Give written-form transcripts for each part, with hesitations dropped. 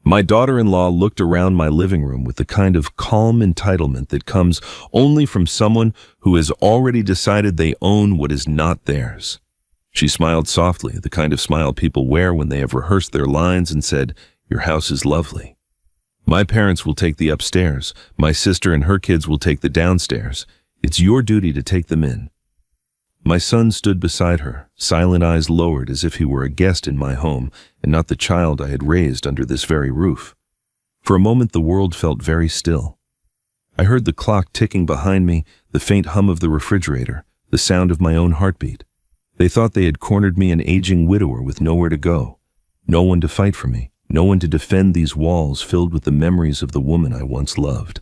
My daughter-in-law looked around my living room with the kind of calm entitlement that comes only from someone who has already decided they own what is not theirs. She smiled softly, the kind of smile people wear when they have rehearsed their lines, and said, "Your house is lovely. My parents will take the upstairs. My sister and her kids will take the downstairs. It's your duty to take them in." My son stood beside her, silent eyes lowered as if he were a guest in my home and not the child I had raised under this very roof. For a moment the world felt very still. I heard the clock ticking behind me, the faint hum of the refrigerator, the sound of my own heartbeat. They thought they had cornered me, an aging widower with nowhere to go, no one to fight for me, no one to defend these walls filled with the memories of the woman I once loved.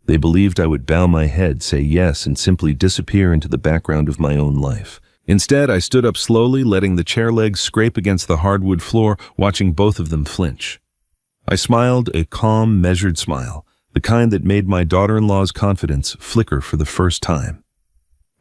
They believed I would bow my head, say yes, and simply disappear into the background of my own life. Instead, I stood up slowly, letting the chair legs scrape against the hardwood floor, watching both of them flinch. I smiled, a calm, measured smile, the kind that made my daughter-in-law's confidence flicker for the first time.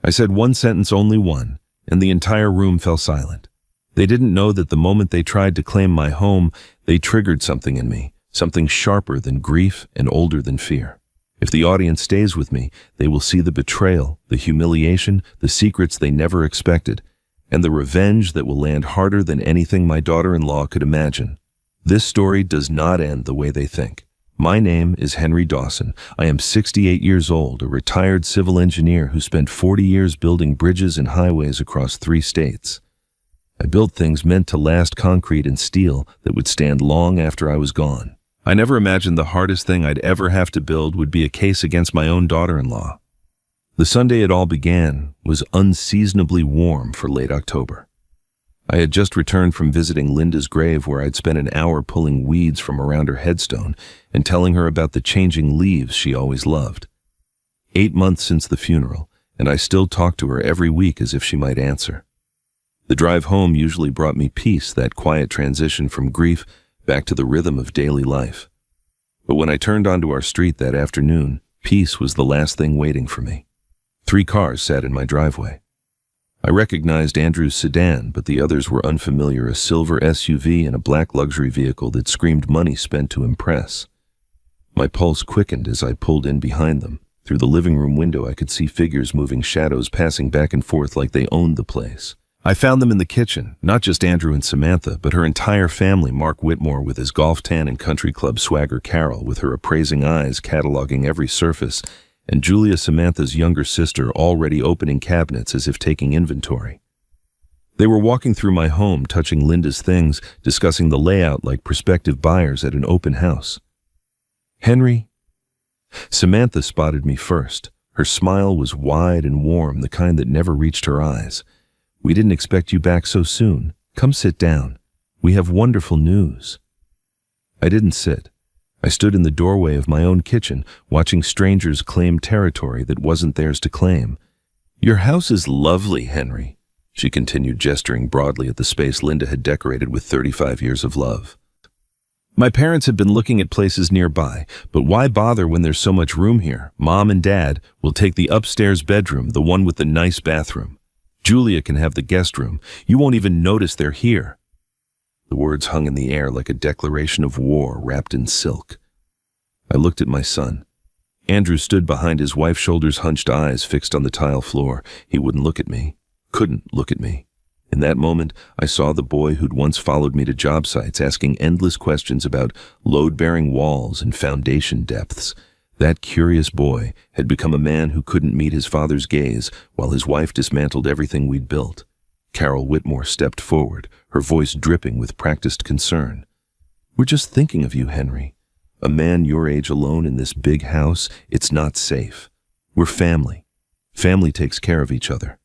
I said one sentence, only one, and the entire room fell silent. They didn't know that the moment they tried to claim my home, they triggered something in me, something sharper than grief and older than fear. If the audience stays with me, they will see the betrayal, the humiliation, the secrets they never expected, and the revenge that will land harder than anything my daughter-in-law could imagine. This story does not end the way they think. My name is Henry Dawson. I am 68 years old, a retired civil engineer who spent 40 years building bridges and highways across 3 states. I built things meant to last, concrete and steel that would stand long after I was gone. I never imagined the hardest thing I'd ever have to build would be a case against my own daughter-in-law. The Sunday it all began was unseasonably warm for late October. I had just returned from visiting Linda's grave, where I'd spent an hour pulling weeds from around her headstone and telling her about the changing leaves she always loved. 8 months since the funeral, and I still talked to her every week as if she might answer. The drive home usually brought me peace, that quiet transition from grief back to the rhythm of daily life. But when I turned onto our street that afternoon, peace was the last thing waiting for me. 3 cars sat in my driveway. I recognized Andrew's sedan, but the others were unfamiliar, a silver SUV and a black luxury vehicle that screamed money spent to impress. My pulse quickened as I pulled in behind them. Through the living room window I could see figures moving, shadows passing back and forth like they owned the place. I found them in the kitchen, not just Andrew and Samantha, but her entire family, Mark Whitmore with his golf tan and country club swagger, Carol with her appraising eyes cataloging every surface, and Julia, Samantha's younger sister, already opening cabinets as if taking inventory. They were walking through my home, touching Linda's things, discussing the layout like prospective buyers at an open house. "Henry?" Samantha spotted me first. Her smile was wide and warm, the kind that never reached her eyes. "We didn't expect you back so soon. Come sit down. We have wonderful news." I didn't sit. I stood in the doorway of my own kitchen, watching strangers claim territory that wasn't theirs to claim. "Your house is lovely, Henry," she continued, gesturing broadly at the space Linda had decorated with 35 years of love. "My parents have been looking at places nearby, but why bother when there's so much room here? Mom and Dad will take the upstairs bedroom, the one with the nice bathroom. Julia can have the guest room. You won't even notice they're here." The words hung in the air like a declaration of war wrapped in silk. I looked at my son. Andrew stood behind his wife's shoulders, hunched eyes fixed on the tile floor. He wouldn't look at me, couldn't look at me. In that moment, I saw the boy who'd once followed me to job sites, asking endless questions about load-bearing walls and foundation depths. That curious boy had become a man who couldn't meet his father's gaze while his wife dismantled everything we'd built. Carol Whitmore stepped forward, her voice dripping with practiced concern. "We're just thinking of you, Henry. A man your age alone in this big house, it's not safe. We're family. Family takes care of each other."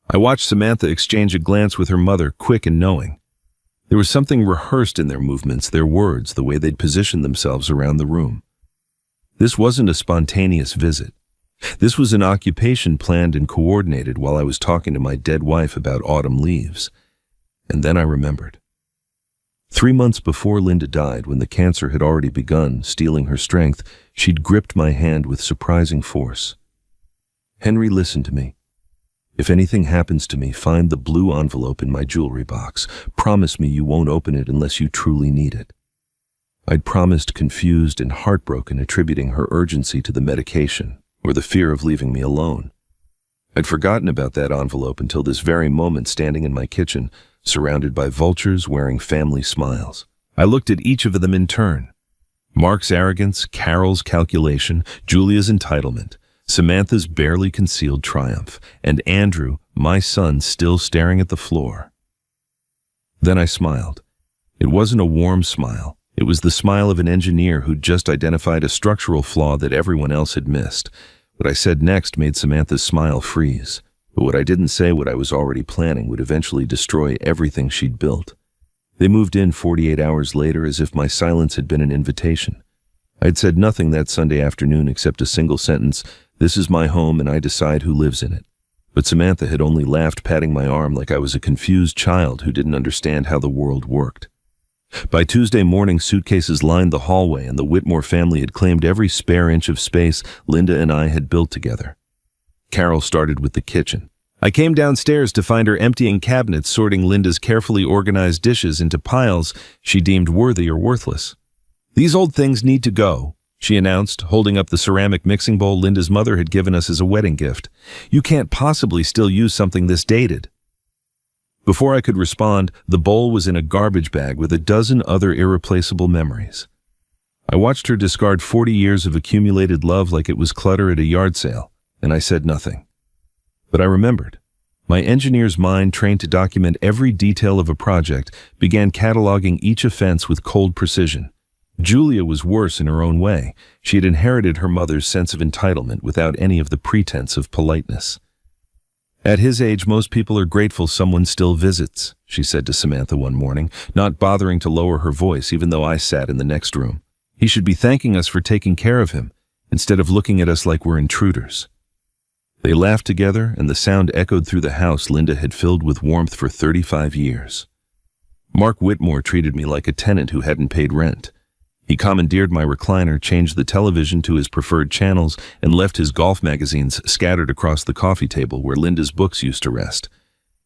I watched Samantha exchange a glance with her mother, quick and knowing. There was something rehearsed in their movements, their words, the way they'd positioned themselves around the room. This wasn't a spontaneous visit. This was an occupation planned and coordinated while I was talking to my dead wife about autumn leaves. And then I remembered. 3 months before Linda died, when the cancer had already begun stealing her strength, she'd gripped my hand with surprising force. "Henry, listen to me. If anything happens to me, find the blue envelope in my jewelry box. Promise me you won't open it unless you truly need it." I'd promised, confused and heartbroken, attributing her urgency to the medication or the fear of leaving me alone. I'd forgotten about that envelope until this very moment, standing in my kitchen, surrounded by vultures wearing family smiles. I looked at each of them in turn. Mark's arrogance, Carol's calculation, Julia's entitlement, Samantha's barely concealed triumph, and Andrew, my son, still staring at the floor. Then I smiled. It wasn't a warm smile. It was the smile of an engineer who'd just identified a structural flaw that everyone else had missed. What I said next made Samantha's smile freeze. But what I didn't say, what I was already planning, would eventually destroy everything she'd built. They moved in 48 hours later as if my silence had been an invitation. I'd said nothing that Sunday afternoon except a single sentence, "This is my home and I decide who lives in it." But Samantha had only laughed, patting my arm like I was a confused child who didn't understand how the world worked. By Tuesday morning, suitcases lined the hallway and the Whitmore family had claimed every spare inch of space Linda and I had built together. Carol started with the kitchen. I came downstairs to find her emptying cabinets, sorting Linda's carefully organized dishes into piles she deemed worthy or worthless. "These old things need to go," she announced, holding up the ceramic mixing bowl Linda's mother had given us as a wedding gift. "You can't possibly still use something this dated." Before I could respond, the bowl was in a garbage bag with a dozen other irreplaceable memories. I watched her discard 40 years of accumulated love like it was clutter at a yard sale, and I said nothing. But I remembered. My engineer's mind, trained to document every detail of a project, began cataloging each offense with cold precision. Julia was worse in her own way. She had inherited her mother's sense of entitlement without any of the pretense of politeness. "At his age, most people are grateful someone still visits," she said to Samantha one morning, not bothering to lower her voice even though I sat in the next room. "He should be thanking us for taking care of him, instead of looking at us like we're intruders." They laughed together, and the sound echoed through the house Linda had filled with warmth for 35 years. Mark Whitmore treated me like a tenant who hadn't paid rent. He commandeered my recliner, changed the television to his preferred channels, and left his golf magazines scattered across the coffee table where Linda's books used to rest.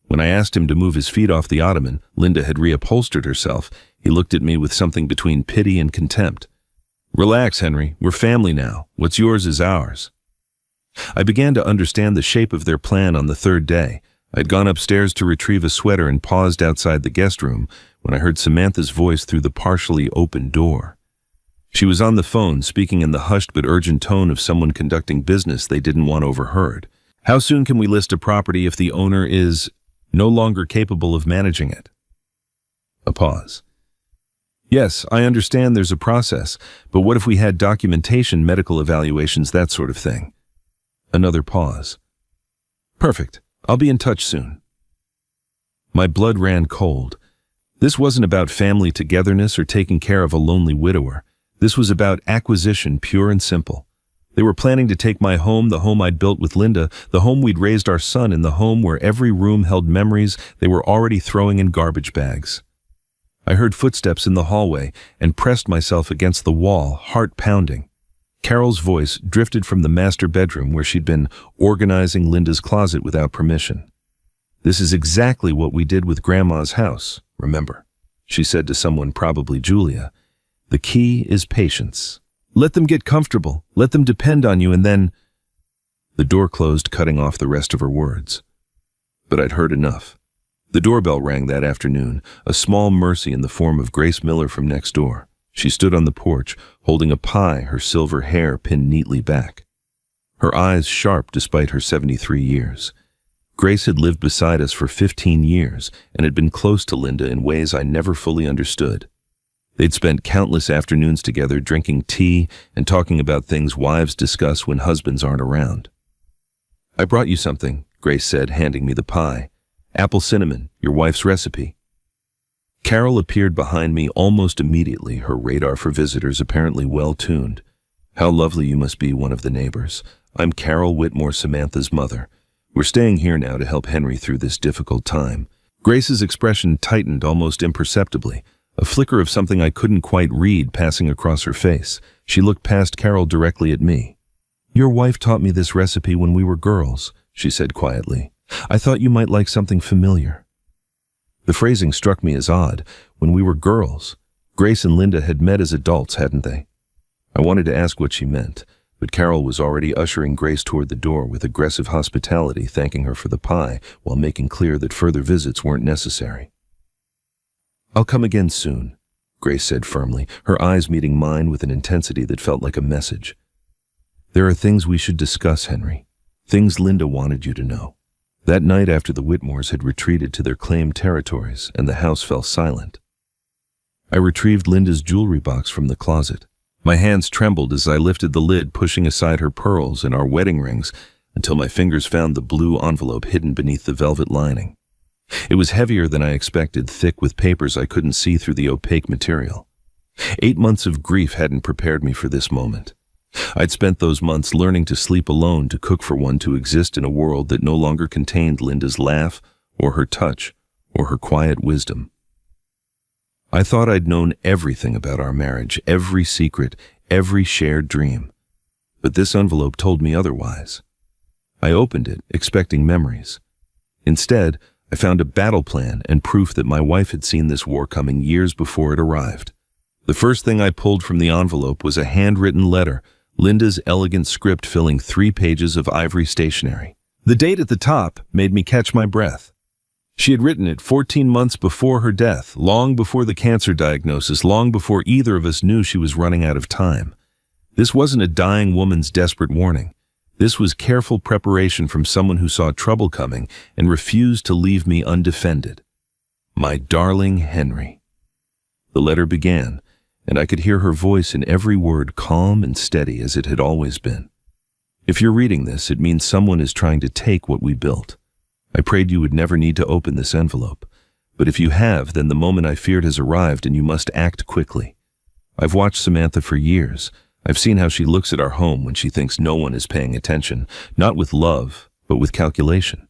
When I asked him to move his feet off the ottoman, Linda had reupholstered herself. He looked at me with something between pity and contempt. "Relax, Henry. We're family now. What's yours is ours." I began to understand the shape of their plan on the third day. I'd gone upstairs to retrieve a sweater and paused outside the guest room when I heard Samantha's voice through the partially open door. She was on the phone, speaking in the hushed but urgent tone of someone conducting business they didn't want overheard. "How soon can we list a property if the owner is no longer capable of managing it?" A pause. "Yes, I understand there's a process, but what if we had documentation, medical evaluations, that sort of thing?" Another pause. "Perfect. I'll be in touch soon." My blood ran cold. This wasn't about family togetherness or taking care of a lonely widower. This was about acquisition, pure and simple. They were planning to take my home, the home I'd built with Linda, the home we'd raised our son in, the home where every room held memories they were already throwing in garbage bags. I heard footsteps in the hallway and pressed myself against the wall, heart pounding. Carol's voice drifted from the master bedroom where she'd been organizing Linda's closet without permission. "This is exactly what we did with Grandma's house, remember?" she said to someone, probably Julia. "The key is patience. Let them get comfortable, let them depend on you, and then—" The door closed, cutting off the rest of her words. But I'd heard enough. The doorbell rang that afternoon, a small mercy in the form of Grace Miller from next door. She stood on the porch, holding a pie, her silver hair pinned neatly back. Her eyes sharp despite her 73 years. Grace had lived beside us for 15 years and had been close to Linda in ways I never fully understood. They'd spent countless afternoons together drinking tea and talking about things wives discuss when husbands aren't around. "I brought you something," Grace said, handing me the pie. "Apple cinnamon, your wife's recipe." Carol appeared behind me almost immediately, her radar for visitors apparently well-tuned. "How lovely you must be, one of the neighbors. I'm Carol Whitmore, Samantha's mother. We're staying here now to help Henry through this difficult time." Grace's expression tightened almost imperceptibly, a flicker of something I couldn't quite read passing across her face. She looked past Carol directly at me. "Your wife taught me this recipe when we were girls," she said quietly. "I thought you might like something familiar." The phrasing struck me as odd. When we were girls. Grace and Linda had met as adults, hadn't they? I wanted to ask what she meant, but Carol was already ushering Grace toward the door with aggressive hospitality, thanking her for the pie while making clear that further visits weren't necessary. "I'll come again soon," Grace said firmly, her eyes meeting mine with an intensity that felt like a message. "There are things we should discuss, Henry. Things Linda wanted you to know." That night, after the Whitmores had retreated to their claimed territories and the house fell silent, I retrieved Linda's jewelry box from the closet. My hands trembled as I lifted the lid, pushing aside her pearls and our wedding rings until my fingers found the blue envelope hidden beneath the velvet lining. It was heavier than I expected, thick with papers I couldn't see through the opaque material. 8 months of grief hadn't prepared me for this moment. I'd spent those months learning to sleep alone, to cook for one, to exist in a world that no longer contained Linda's laugh or her touch or her quiet wisdom. I thought I'd known everything about our marriage, every secret, every shared dream. But this envelope told me otherwise. I opened it, expecting memories. Instead, I found a battle plan and proof that my wife had seen this war coming years before it arrived. The first thing I pulled from the envelope was a handwritten letter, Linda's elegant script filling 3 pages of ivory stationery. The date at the top made me catch my breath. She had written it 14 months before her death, long before the cancer diagnosis, long before either of us knew she was running out of time. This wasn't a dying woman's desperate warning. This was careful preparation from someone who saw trouble coming and refused to leave me undefended. My darling Henry. The letter began, and I could hear her voice in every word, calm and steady as it had always been. If you're reading this, it means someone is trying to take what we built. I prayed you would never need to open this envelope. But if you have, then the moment I feared has arrived and you must act quickly. I've watched Samantha for years. I've seen how she looks at our home when she thinks no one is paying attention, not with love, but with calculation.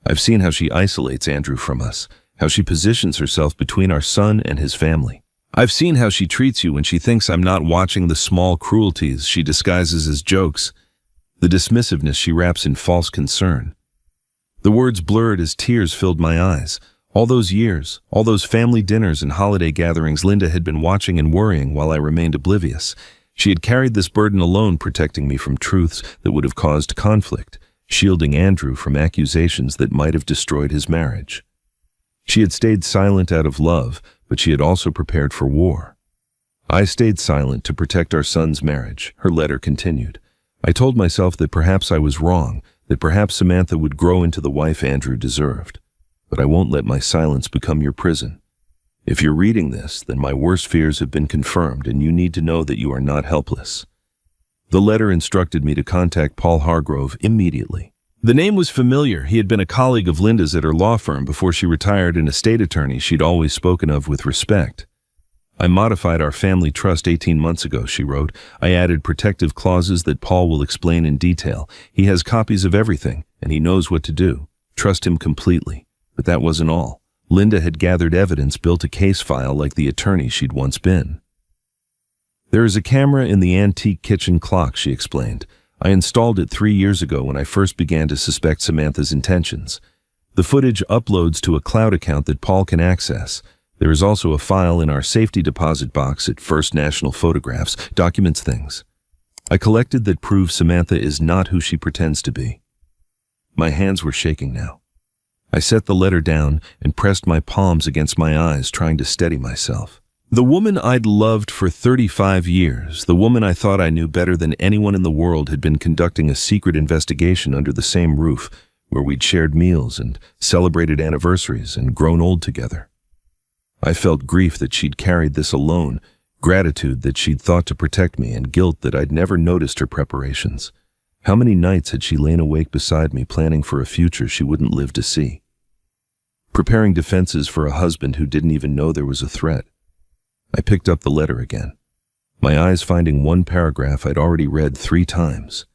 I've seen how she isolates Andrew from us, how she positions herself between our son and his family. I've seen how she treats you when she thinks I'm not watching, the small cruelties she disguises as jokes, the dismissiveness she wraps in false concern. The words blurred as tears filled my eyes. All those years, all those family dinners and holiday gatherings, Linda had been watching and worrying while I remained oblivious. She had carried this burden alone, protecting me from truths that would have caused conflict, shielding Andrew from accusations that might have destroyed his marriage. She had stayed silent out of love, but she had also prepared for war. I stayed silent to protect our son's marriage, her letter continued. I told myself that perhaps I was wrong, that perhaps Samantha would grow into the wife Andrew deserved. But I won't let my silence become your prison. If you're reading this, then my worst fears have been confirmed, and you need to know that you are not helpless. The letter instructed me to contact Paul Hargrove immediately. The name was familiar. He had been a colleague of Linda's at her law firm before she retired, an estate attorney she'd always spoken of with respect. I modified our family trust 18 months ago, she wrote. I added protective clauses that Paul will explain in detail. He has copies of everything, and he knows what to do. Trust him completely. But that wasn't all. Linda had gathered evidence, built a case file like the attorney she'd once been. There is a camera in the antique kitchen clock, she explained. I installed it 3 years ago when I first began to suspect Samantha's intentions. The footage uploads to a cloud account that Paul can access. There is also a file in our safety deposit box at First National Photographs, documents things I collected that prove Samantha is not who she pretends to be. My hands were shaking now. I set the letter down and pressed my palms against my eyes, trying to steady myself. The woman I'd loved for 35 years, the woman I thought I knew better than anyone in the world, had been conducting a secret investigation under the same roof, where we'd shared meals and celebrated anniversaries and grown old together. I felt grief that she'd carried this alone, gratitude that she'd thought to protect me, and guilt that I'd never noticed her preparations. How many nights had she lain awake beside me, planning for a future she wouldn't live to see? Preparing defenses for a husband who didn't even know there was a threat. I picked up the letter again, my eyes finding one paragraph I'd already read 3 times.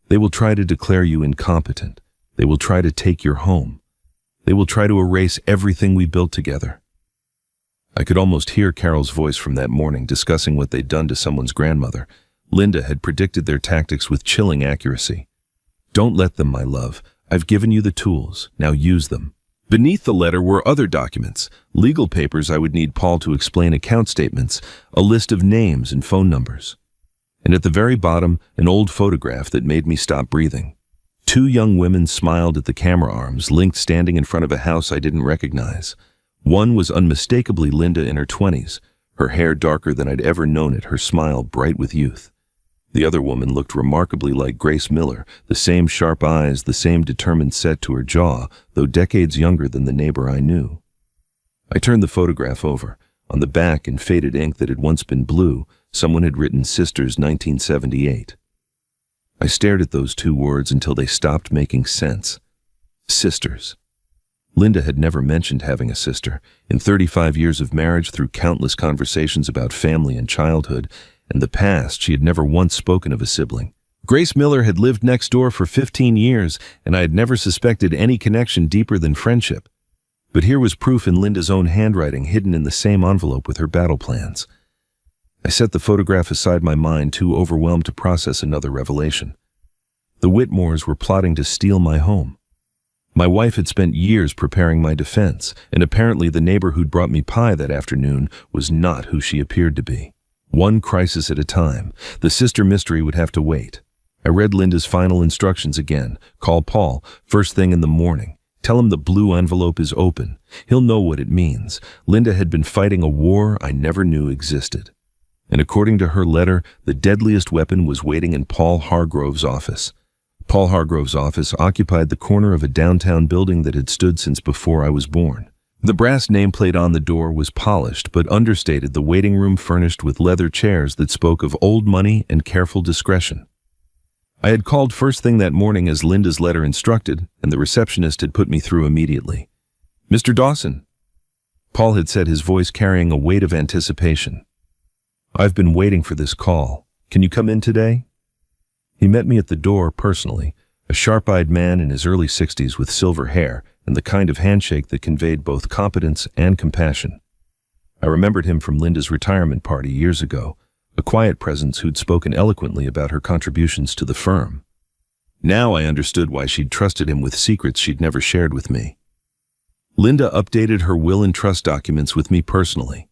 They will try to declare you incompetent. They will try to take your home. They will try to erase everything we built together. I could almost hear Carol's voice from that morning, discussing what they'd done to someone's grandmother. Linda had predicted their tactics with chilling accuracy. Don't let them, my love. I've given you the tools. Now use them. Beneath the letter were other documents, legal papers I would need Paul to explain, account statements, a list of names and phone numbers. And at the very bottom, an old photograph that made me stop breathing. 2 young women smiled at the camera arms, linked, standing in front of a house I didn't recognize. One was unmistakably Linda in her 20s, her hair darker than I'd ever known it, her smile bright with youth. The other woman looked remarkably like Grace Miller, the same sharp eyes, the same determined set to her jaw, though decades younger than the neighbor I knew. I turned the photograph over. On the back, in faded ink that had once been blue, someone had written Sisters 1978. I stared at those 2 words until they stopped making sense. Sisters. Linda had never mentioned having a sister. In 35 years of marriage, through countless conversations about family and childhood and the past, she had never once spoken of a sibling. Grace Miller had lived next door for 15 years, and I had never suspected any connection deeper than friendship. But here was proof in Linda's own handwriting, hidden in the same envelope with her battle plans. I set the photograph aside, my mind too overwhelmed to process another revelation. The Whitmores were plotting to steal my home. My wife had spent years preparing my defense, and apparently the neighbor who'd brought me pie that afternoon was not who she appeared to be. One crisis at a time. The sister mystery would have to wait. I read Linda's final instructions again. Call Paul, first thing in the morning. Tell him the blue envelope is open. He'll know what it means. Linda had been fighting a war I never knew existed. And according to her letter, the deadliest weapon was waiting in Paul Hargrove's office. Paul Hargrove's office occupied the corner of a downtown building that had stood since before I was born. The brass nameplate on the door was polished but understated, the waiting room furnished with leather chairs that spoke of old money and careful discretion. I had called first thing that morning as Linda's letter instructed, and the receptionist had put me through immediately. "Mr. Dawson," Paul had said, his voice carrying a weight of anticipation. "I've been waiting for this call. Can you come in today?" He met me at the door personally, a sharp-eyed man in his early 60s with silver hair and the kind of handshake that conveyed both competence and compassion. I remembered him from Linda's retirement party years ago, a quiet presence who'd spoken eloquently about her contributions to the firm. Now I understood why she'd trusted him with secrets she'd never shared with me. Linda updated her will and trust documents with me personally.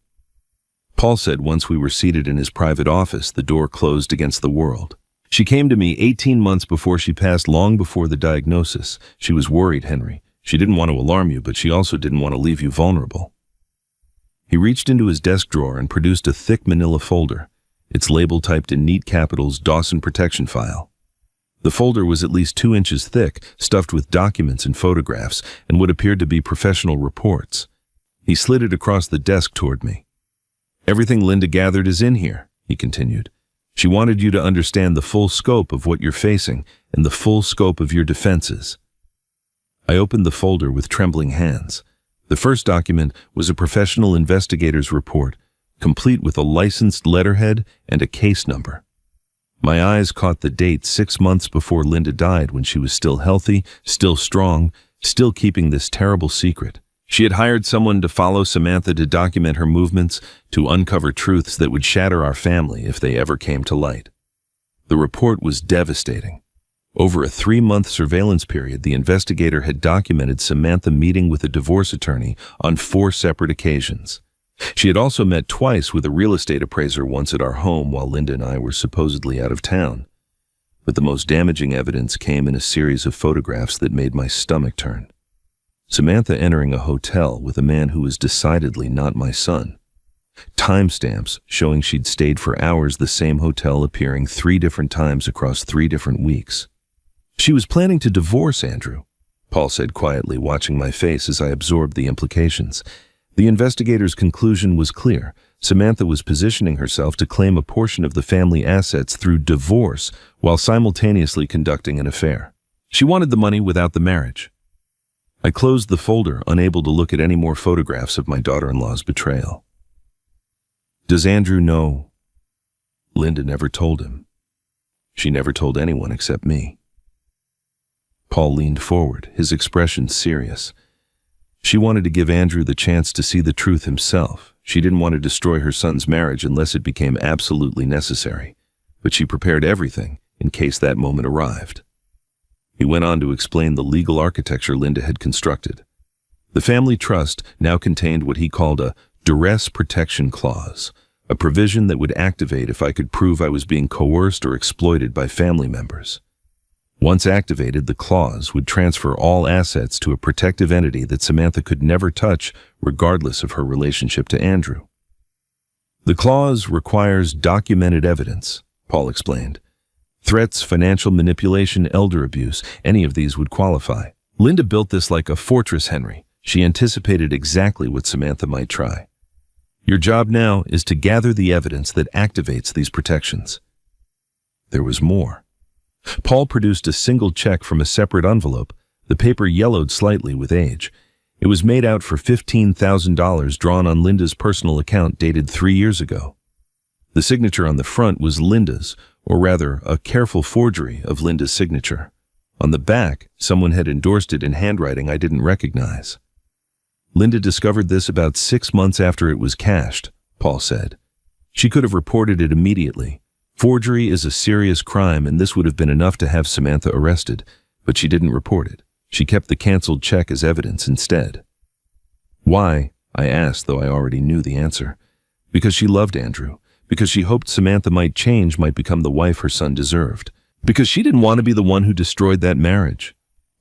Paul said once we were seated in his private office, the door closed against the world. She came to me 18 months before she passed, long before the diagnosis. She was worried, Henry. She didn't want to alarm you, but she also didn't want to leave you vulnerable. He reached into his desk drawer and produced a thick manila folder, its label typed in neat capitals, Dawson Protection File. The folder was at least 2 inches thick, stuffed with documents and photographs, and what appeared to be professional reports. He slid it across the desk toward me. "Everything Linda gathered is in here," he continued. "She wanted you to understand the full scope of what you're facing and the full scope of your defenses." I opened the folder with trembling hands. The first document was a professional investigator's report, complete with a licensed letterhead and a case number. My eyes caught the date 6 months before Linda died, when she was still healthy, still strong, still keeping this terrible secret. She had hired someone to follow Samantha, to document her movements, to uncover truths that would shatter our family if they ever came to light. The report was devastating. Over a 3-month surveillance period, the investigator had documented Samantha meeting with a divorce attorney on 4 separate occasions. She had also met twice with a real estate appraiser, once at our home while Linda and I were supposedly out of town. But the most damaging evidence came in a series of photographs that made my stomach turn. Samantha entering a hotel with a man who was decidedly not my son. Timestamps showing she'd stayed for hours, the same hotel appearing 3 different times across 3 different weeks. "She was planning to divorce Andrew," Paul said quietly, watching my face as I absorbed the implications. The investigator's conclusion was clear. Samantha was positioning herself to claim a portion of the family assets through divorce while simultaneously conducting an affair. She wanted the money without the marriage. I closed the folder, unable to look at any more photographs of my daughter-in-law's betrayal. "Does Andrew know?" Linda never told him. She never told anyone except me. Paul leaned forward, his expression serious. She wanted to give Andrew the chance to see the truth himself. She didn't want to destroy her son's marriage unless it became absolutely necessary, but she prepared everything in case that moment arrived. He went on to explain the legal architecture Linda had constructed. The family trust now contained what he called a duress protection clause, a provision that would activate if I could prove I was being coerced or exploited by family members. Once activated, the clause would transfer all assets to a protective entity that Samantha could never touch, regardless of her relationship to Andrew. The clause requires documented evidence, Paul explained. Threats, financial manipulation, elder abuse, any of these would qualify. Linda built this like a fortress, Henry. She anticipated exactly what Samantha might try. Your job now is to gather the evidence that activates these protections. There was more. Paul produced a single check from a separate envelope. The paper yellowed slightly with age. It was made out for $15,000 drawn on Linda's personal account dated 3 years ago. The signature on the front was Linda's, or rather, a careful forgery of Linda's signature. On the back, someone had endorsed it in handwriting I didn't recognize. Linda discovered this about 6 months after it was cashed, Paul said. She could have reported it immediately. Forgery is a serious crime, and this would have been enough to have Samantha arrested, but she didn't report it. She kept the canceled check as evidence instead. Why? I asked, though I already knew the answer. Because she loved Andrew. Because she hoped Samantha might change, might become the wife her son deserved. Because she didn't want to be the one who destroyed that marriage.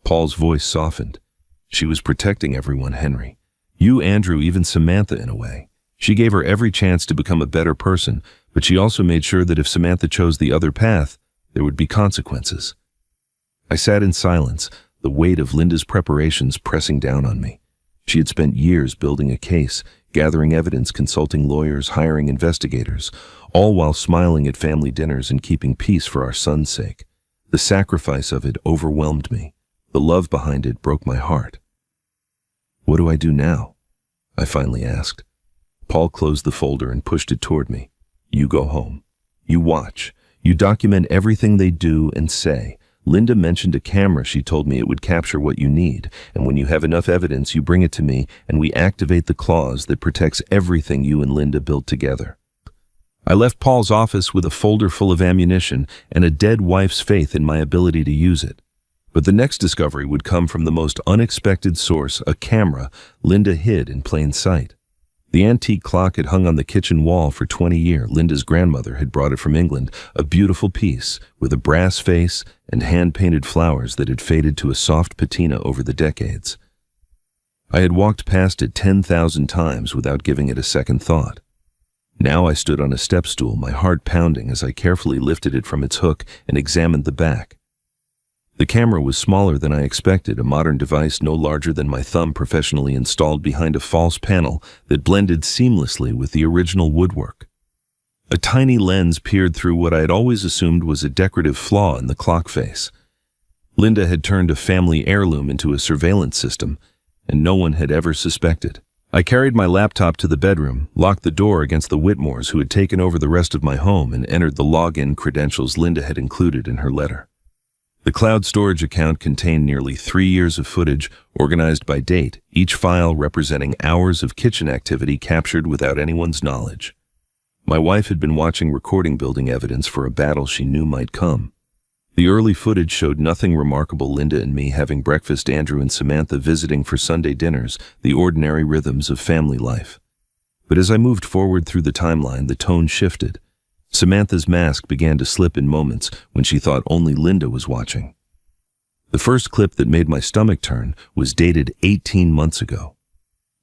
Paul's voice softened. She was protecting everyone, Henry. You, Andrew, even Samantha in a way. She gave her every chance to become a better person, but she also made sure that if Samantha chose the other path, there would be consequences. I sat in silence, the weight of Linda's preparations pressing down on me. She had spent years building a case, gathering evidence, consulting lawyers, hiring investigators, all while smiling at family dinners and keeping peace for our son's sake. The sacrifice of it overwhelmed me. The love behind it broke my heart. What do I do now? I finally asked. Paul closed the folder and pushed it toward me. You go home. You watch. You document everything they do and say. Linda mentioned a camera. She told me it would capture what you need, and when you have enough evidence, you bring it to me, and we activate the clause that protects everything you and Linda built together. I left Paul's office with a folder full of ammunition and a dead wife's faith in my ability to use it. But the next discovery would come from the most unexpected source, a camera Linda hid in plain sight. The antique clock had hung on the kitchen wall for 20 years. Linda's grandmother had brought it from England, a beautiful piece with a brass face and hand-painted flowers that had faded to a soft patina over the decades. I had walked past it 10,000 times without giving it a second thought. Now I stood on a step stool, my heart pounding as I carefully lifted it from its hook and examined the back. The camera was smaller than I expected, a modern device no larger than my thumb professionally installed behind a false panel that blended seamlessly with the original woodwork. A tiny lens peered through what I had always assumed was a decorative flaw in the clock face. Linda had turned a family heirloom into a surveillance system, and no one had ever suspected. I carried my laptop to the bedroom, locked the door against the Whitmores who had taken over the rest of my home, and entered the login credentials Linda had included in her letter. The cloud storage account contained nearly 3 years of footage, organized by date, each file representing hours of kitchen activity captured without anyone's knowledge. My wife had been watching recording building evidence for a battle she knew might come. The early footage showed nothing remarkable: Linda and me having breakfast, Andrew and Samantha visiting for Sunday dinners, the ordinary rhythms of family life. But as I moved forward through the timeline, the tone shifted. Samantha's mask began to slip in moments when she thought only Linda was watching. The first clip that made my stomach turn was dated 18 months ago.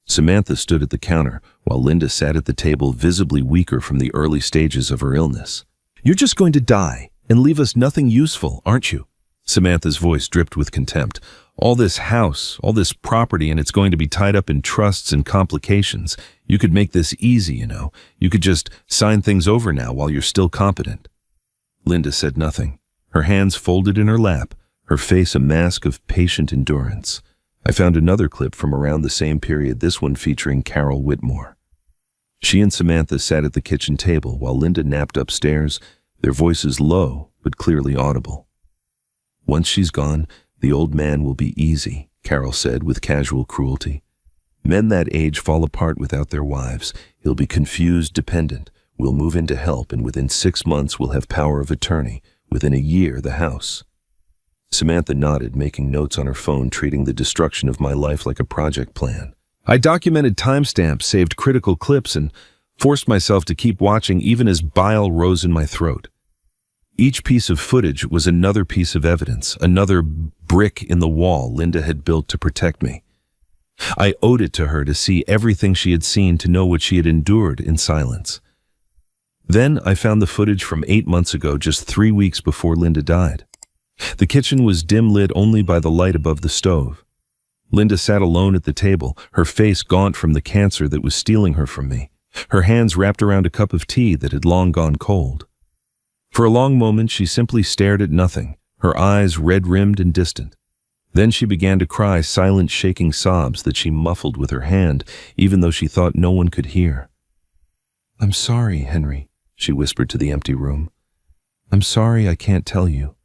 Samantha stood at the counter while Linda sat at the table, visibly weaker from the early stages of her illness. "You're just going to die and leave us nothing useful, aren't you?" Samantha's voice dripped with contempt. "All this house, all this property, and it's going to be tied up in trusts and complications. You could make this easy, you know. You could just sign things over now while you're still competent." Linda said nothing. Her hands folded in her lap, her face a mask of patient endurance. I found another clip from around the same period, this one featuring Carol Whitmore. She and Samantha sat at the kitchen table while Linda napped upstairs, their voices low but clearly audible. "Once she's gone, the old man will be easy," Carol said with casual cruelty. "Men that age fall apart without their wives. He'll be confused, dependent. We'll move in to help, and within 6 months we'll have power of attorney. Within a year, the house." Samantha nodded, making notes on her phone, treating the destruction of my life like a project plan. I documented timestamps, saved critical clips, and forced myself to keep watching even as bile rose in my throat. Each piece of footage was another piece of evidence, another brick in the wall Linda had built to protect me. I owed it to her to see everything she had seen, to know what she had endured in silence. Then I found the footage from 8 months ago, just 3 weeks before Linda died. The kitchen was dim-lit only by the light above the stove. Linda sat alone at the table, her face gaunt from the cancer that was stealing her from me, her hands wrapped around a cup of tea that had long gone cold. For a long moment she simply stared at nothing, her eyes red-rimmed and distant. Then she began to cry, silent, shaking sobs that she muffled with her hand, even though she thought no one could hear. "I'm sorry, Henry," she whispered to the empty room. "I'm sorry I can't tell you,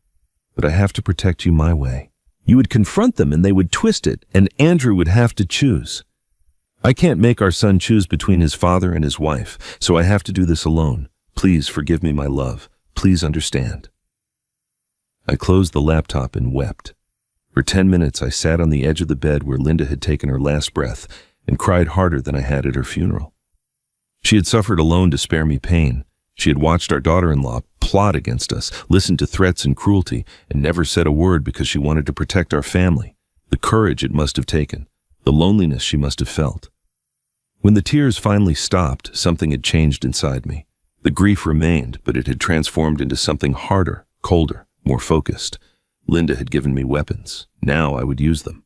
but I have to protect you my way." You would confront them and they would twist it, and Andrew would have to choose. I can't make our son choose between his father and his wife, so I have to do this alone. Please forgive me, my love. Please understand. I closed the laptop and wept. For 10 minutes I sat on the edge of the bed where Linda had taken her last breath and cried harder than I had at her funeral. She had suffered alone to spare me pain. She had watched our daughter-in-law plot against us, listened to threats and cruelty, and never said a word because she wanted to protect our family. The courage it must have taken, the loneliness she must have felt. When the tears finally stopped, something had changed inside me. The grief remained, but it had transformed into something harder, colder, more focused. Linda had given me weapons. Now I would use them.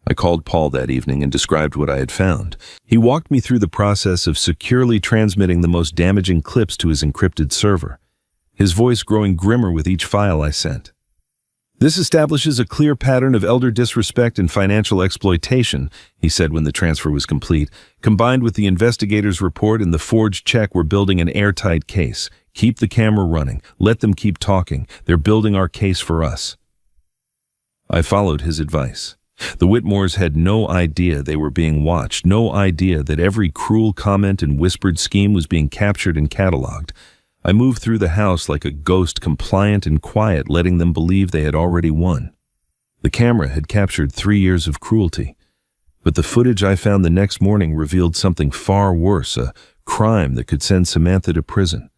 I called Paul that evening and described what I had found. He walked me through the process of securely transmitting the most damaging clips to his encrypted server, his voice growing grimmer with each file I sent. "This establishes a clear pattern of elder disrespect and financial exploitation," he said when the transfer was complete. "Combined with the investigator's report and the forged check, we're building an airtight case. Keep the camera running. Let them keep talking. They're building our case for us." I followed his advice. The Whitmores had no idea they were being watched, no idea that every cruel comment and whispered scheme was being captured and cataloged. I moved through the house like a ghost, compliant and quiet, letting them believe they had already won. The camera had captured 3 years of cruelty, but the footage I found the next morning revealed something far worse, a crime that could send Samantha to prison.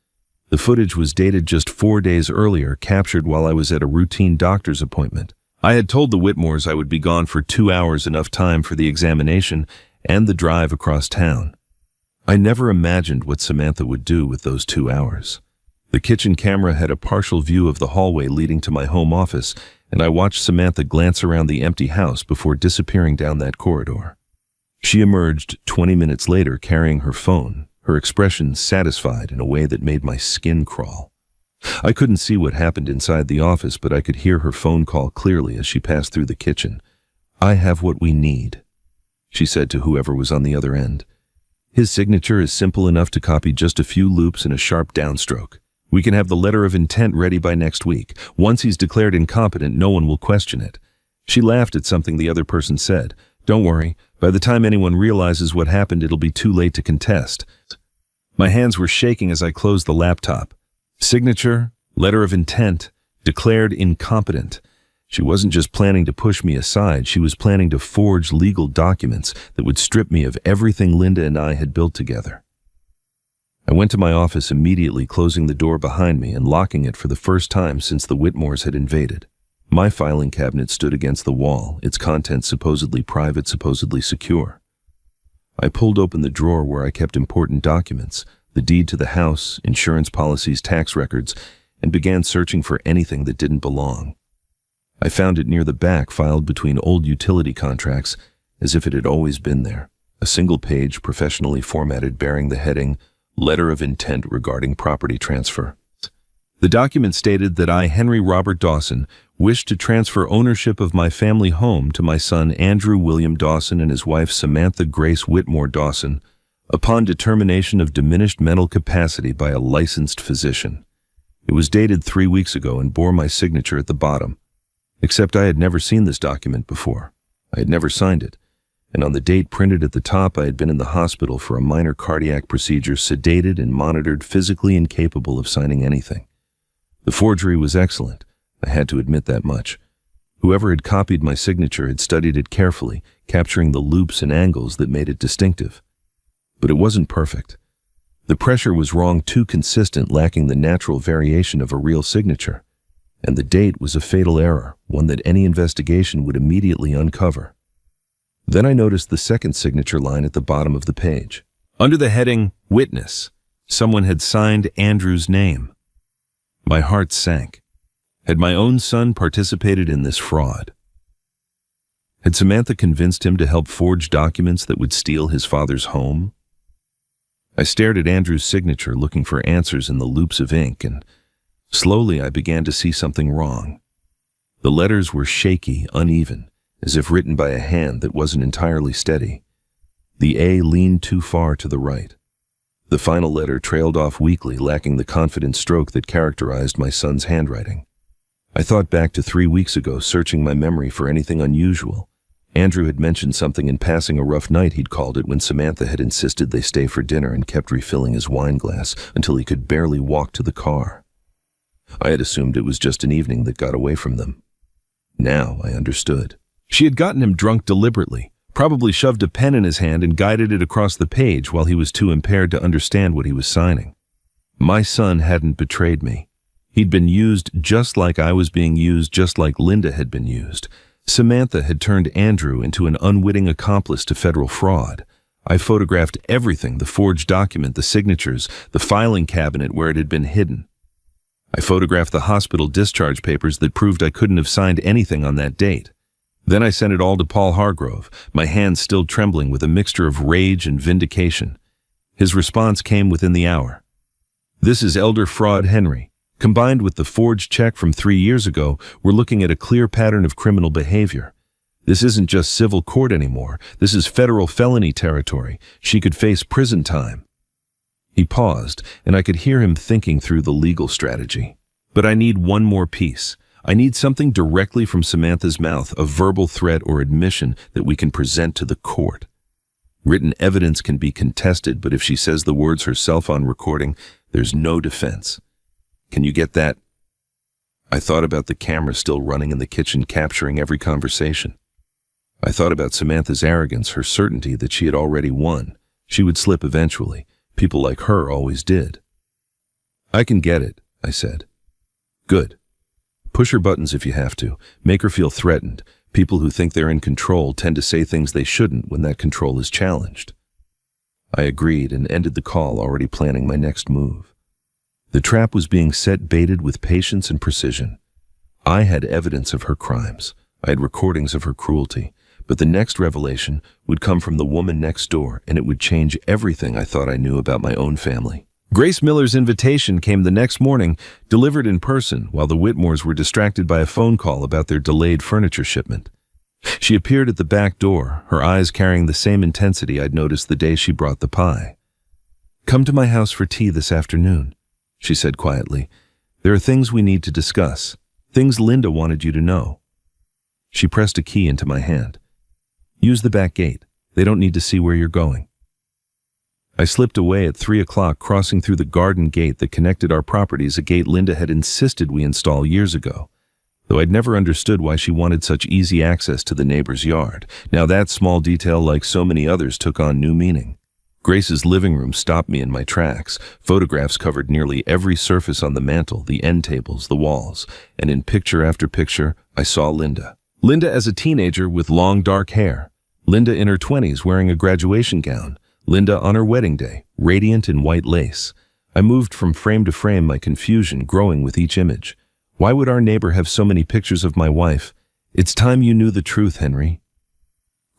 The footage was dated just 4 days earlier, captured while I was at a routine doctor's appointment. I had told the Whitmores I would be gone for 2 hours, enough time for the examination and the drive across town. I never imagined what Samantha would do with those 2 hours. The kitchen camera had a partial view of the hallway leading to my home office, and I watched Samantha glance around the empty house before disappearing down that corridor. She emerged 20 minutes later carrying her phone, her expression satisfied in a way that made my skin crawl. I couldn't see what happened inside the office, but I could hear her phone call clearly as she passed through the kitchen. "I have what we need," she said to whoever was on the other end. "His signature is simple enough to copy just a few loops and a sharp downstroke. We can have the letter of intent ready by next week. Once he's declared incompetent, no one will question it." She laughed at something the other person said. "Don't worry, by the time anyone realizes what happened, it'll be too late to contest." My hands were shaking as I closed the laptop. Signature, letter of intent, declared incompetent. She wasn't just planning to push me aside, she was planning to forge legal documents that would strip me of everything Linda and I had built together. I went to my office immediately, closing the door behind me and locking it for the first time since the Whitmores had invaded. My filing cabinet stood against the wall, its contents supposedly private, supposedly secure. I pulled open the drawer where I kept important documents, the deed to the house, insurance policies, tax records, and began searching for anything that didn't belong. I found it near the back, filed between old utility contracts, as if it had always been there. A single page, professionally formatted, bearing the heading, "Letter of Intent Regarding Property Transfer." The document stated that I, Henry Robert Dawson, wished to transfer ownership of my family home to my son Andrew William Dawson and his wife Samantha Grace Whitmore Dawson, upon determination of diminished mental capacity by a licensed physician. It was dated 3 weeks ago and bore my signature at the bottom. Except I had never seen this document before. I had never signed it, and on the date printed at the top I had been in the hospital for a minor cardiac procedure, sedated and monitored, physically incapable of signing anything. The forgery was excellent, I had to admit that much, Whoever had copied my signature had studied it carefully, capturing the loops and angles that made it distinctive. But it wasn't perfect. The pressure was wrong, too consistent, lacking the natural variation of a real signature. And the date was a fatal error, one that any investigation would immediately uncover. Then I noticed the second signature line at the bottom of the page. Under the heading, Witness, someone had signed Andrew's name. My heart sank. Had my own son participated in this fraud? Had Samantha convinced him to help forge documents that would steal his father's home? I stared at Andrew's signature, looking for answers in the loops of ink, and slowly I began to see something wrong. The letters were shaky, uneven, as if written by a hand that wasn't entirely steady. The A leaned too far to the right. The final letter trailed off weakly, lacking the confident stroke that characterized my son's handwriting. I thought back to 3 weeks ago, searching my memory for anything unusual. Andrew had mentioned something in passing, a rough night he'd called it, when Samantha had insisted they stay for dinner and kept refilling his wine glass until he could barely walk to the car. I had assumed it was just an evening that got away from them. Now I understood. She had gotten him drunk deliberately, probably shoved a pen in his hand and guided it across the page while he was too impaired to understand what he was signing. My son hadn't betrayed me. He'd been used just like I was being used, just like Linda had been used. Samantha had turned Andrew into an unwitting accomplice to federal fraud. I photographed everything, the forged document, the signatures, the filing cabinet where it had been hidden. I photographed the hospital discharge papers that proved I couldn't have signed anything on that date. Then I sent it all to Paul Hargrove, my hands still trembling with a mixture of rage and vindication. His response came within the hour. This is elder fraud, Henry. Combined with the forged check from 3 years ago, we're looking at a clear pattern of criminal behavior. This isn't just civil court anymore. This is federal felony territory. She could face prison time. He paused, and I could hear him thinking through the legal strategy. But I need one more piece. I need something directly from Samantha's mouth, a verbal threat or admission that we can present to the court. Written evidence can be contested, but if she says the words herself on recording, there's no defense. Can you get that? I thought about the camera still running in the kitchen, capturing every conversation. I thought about Samantha's arrogance, her certainty that she had already won. She would slip eventually. People like her always did. I can get it, I said. Good. Push her buttons if you have to. Make her feel threatened. People who think they're in control tend to say things they shouldn't when that control is challenged. I agreed and ended the call, already planning my next move. The trap was being set, baited with patience and precision. I had evidence of her crimes. I had recordings of her cruelty. But the next revelation would come from the woman next door, and it would change everything I thought I knew about my own family. Grace Miller's invitation came the next morning, delivered in person, while the Whitmores were distracted by a phone call about their delayed furniture shipment. She appeared at the back door, her eyes carrying the same intensity I'd noticed the day she brought the pie. "Come to my house for tea this afternoon," she said quietly. "There are things we need to discuss, things Linda wanted you to know." She pressed a key into my hand. "Use the back gate. They don't need to see where you're going." I slipped away at 3 o'clock, crossing through the garden gate that connected our properties, a gate Linda had insisted we install years ago, though I'd never understood why she wanted such easy access to the neighbor's yard. Now that small detail, like so many others, took on new meaning. Grace's living room stopped me in my tracks. Photographs covered nearly every surface on the mantel, the end tables, the walls, and in picture after picture, I saw Linda. Linda as a teenager with long dark hair. Linda in her 20s wearing a graduation gown. Linda on her wedding day, radiant in white lace. I moved from frame to frame, my confusion growing with each image. Why would our neighbor have so many pictures of my wife? It's time you knew the truth, Henry.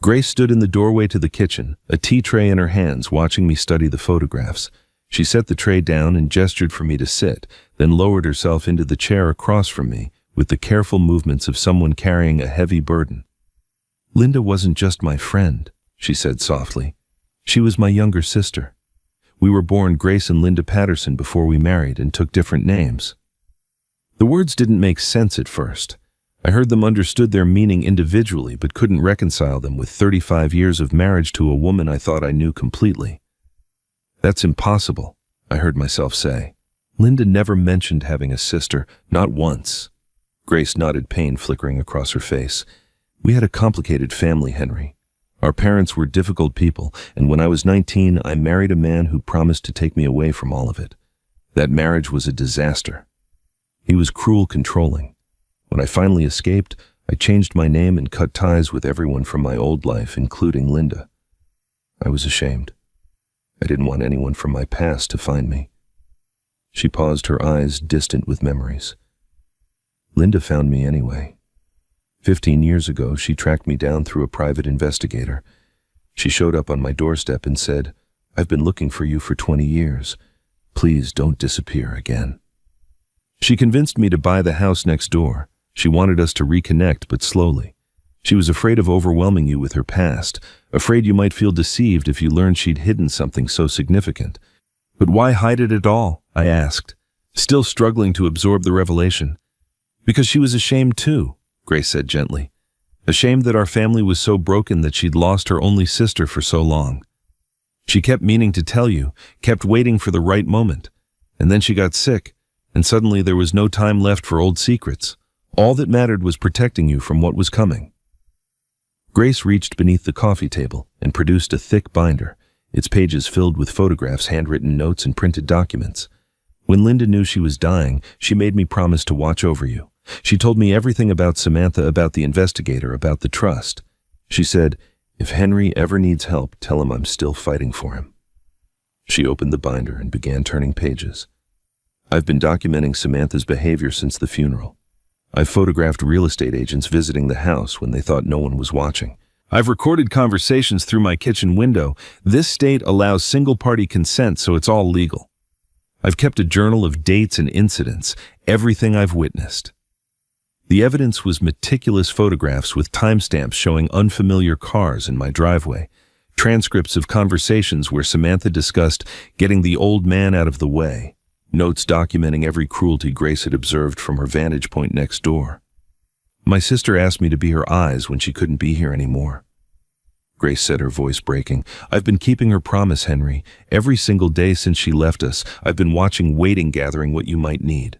Grace stood in the doorway to the kitchen, a tea tray in her hands, watching me study the photographs. She set the tray down and gestured for me to sit, then lowered herself into the chair across from me, with the careful movements of someone carrying a heavy burden. "Linda wasn't just my friend," she said softly. "She was my younger sister. We were born Grace and Linda Patterson before we married and took different names." The words didn't make sense at first. I heard them, understood their meaning individually, but couldn't reconcile them with 35 years of marriage to a woman I thought I knew completely. "That's impossible," I heard myself say. "Linda never mentioned having a sister, not once." Grace nodded, pain flickering across her face. We had a complicated family, Henry. Our parents were difficult people, and when I was 19, I married a man who promised to take me away from all of it. That marriage was a disaster. He was cruel, controlling. When I finally escaped, I changed my name and cut ties with everyone from my old life, including Linda. I was ashamed. I didn't want anyone from my past to find me. She paused, her eyes distant with memories. Linda found me anyway. 15 years ago, she tracked me down through a private investigator. She showed up on my doorstep and said, "I've been looking for you for 20 years. Please don't disappear again." She convinced me to buy the house next door. She wanted us to reconnect, but slowly. She was afraid of overwhelming you with her past, afraid you might feel deceived if you learned she'd hidden something so significant. But why hide it at all? I asked, still struggling to absorb the revelation. Because she was ashamed too, Grace said gently. Ashamed that our family was so broken that she'd lost her only sister for so long. She kept meaning to tell you, kept waiting for the right moment. And then she got sick, and suddenly there was no time left for old secrets. All that mattered was protecting you from what was coming. Grace reached beneath the coffee table and produced a thick binder, its pages filled with photographs, handwritten notes, and printed documents. When Linda knew she was dying, she made me promise to watch over you. She told me everything about Samantha, about the investigator, about the trust. She said, "If Henry ever needs help, tell him I'm still fighting for him." She opened the binder and began turning pages. I've been documenting Samantha's behavior since the funeral. I've photographed real estate agents visiting the house when they thought no one was watching. I've recorded conversations through my kitchen window. This state allows single-party consent, so it's all legal. I've kept a journal of dates and incidents, everything I've witnessed. The evidence was meticulous photographs with timestamps showing unfamiliar cars in my driveway, transcripts of conversations where Samantha discussed getting the old man out of the way, notes documenting every cruelty Grace had observed from her vantage point next door. My sister asked me to be her eyes when she couldn't be here anymore. Grace said, her voice breaking. I've been keeping her promise, Henry. Every single day since she left us, I've been watching, waiting, gathering what you might need.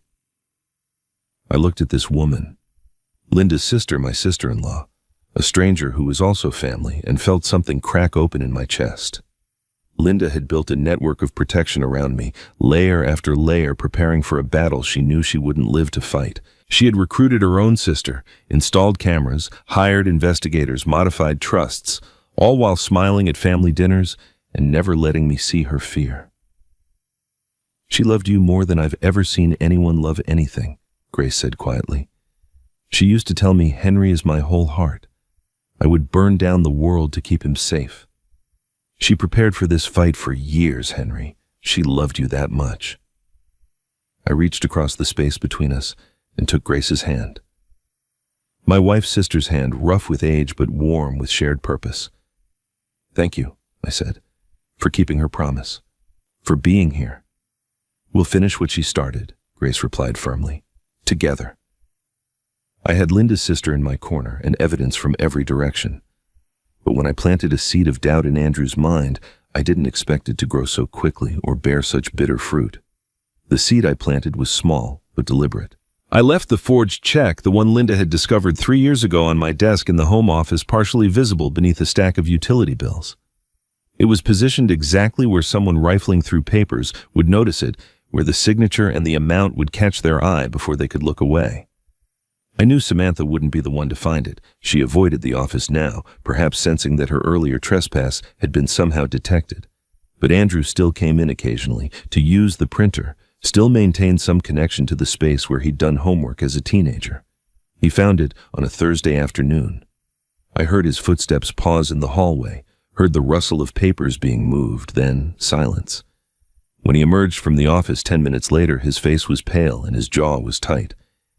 I looked at this woman, Linda's sister, my sister-in-law, a stranger who was also family, and felt something crack open in my chest. Linda had built a network of protection around me, layer after layer, preparing for a battle she knew she wouldn't live to fight. She had recruited her own sister, installed cameras, hired investigators, modified trusts, all while smiling at family dinners and never letting me see her fear. She loved you more than I've ever seen anyone love anything, Grace said quietly. She used to tell me, Henry is my whole heart. I would burn down the world to keep him safe. She prepared for this fight for years, Henry. She loved you that much. I reached across the space between us and took Grace's hand. My wife's sister's hand, rough with age but warm with shared purpose. Thank you, I said, for keeping her promise, for being here. We'll finish what she started, Grace replied firmly. Together. I had Linda's sister in my corner and evidence from every direction. But when I planted a seed of doubt in Andrew's mind, I didn't expect it to grow so quickly or bear such bitter fruit. The seed I planted was small but deliberate. I left the forged check, the one Linda had discovered 3 years ago, on my desk in the home office, partially visible beneath a stack of utility bills. It was positioned exactly where someone rifling through papers would notice it, where the signature and the amount would catch their eye before they could look away. I knew Samantha wouldn't be the one to find it. She avoided the office now, perhaps sensing that her earlier trespass had been somehow detected. But Andrew still came in occasionally to use the printer, still maintained some connection to the space where he'd done homework as a teenager. He found it on a Thursday afternoon. I heard his footsteps pause in the hallway, heard the rustle of papers being moved, then silence. When he emerged from the office 10 minutes later, his face was pale and his jaw was tight.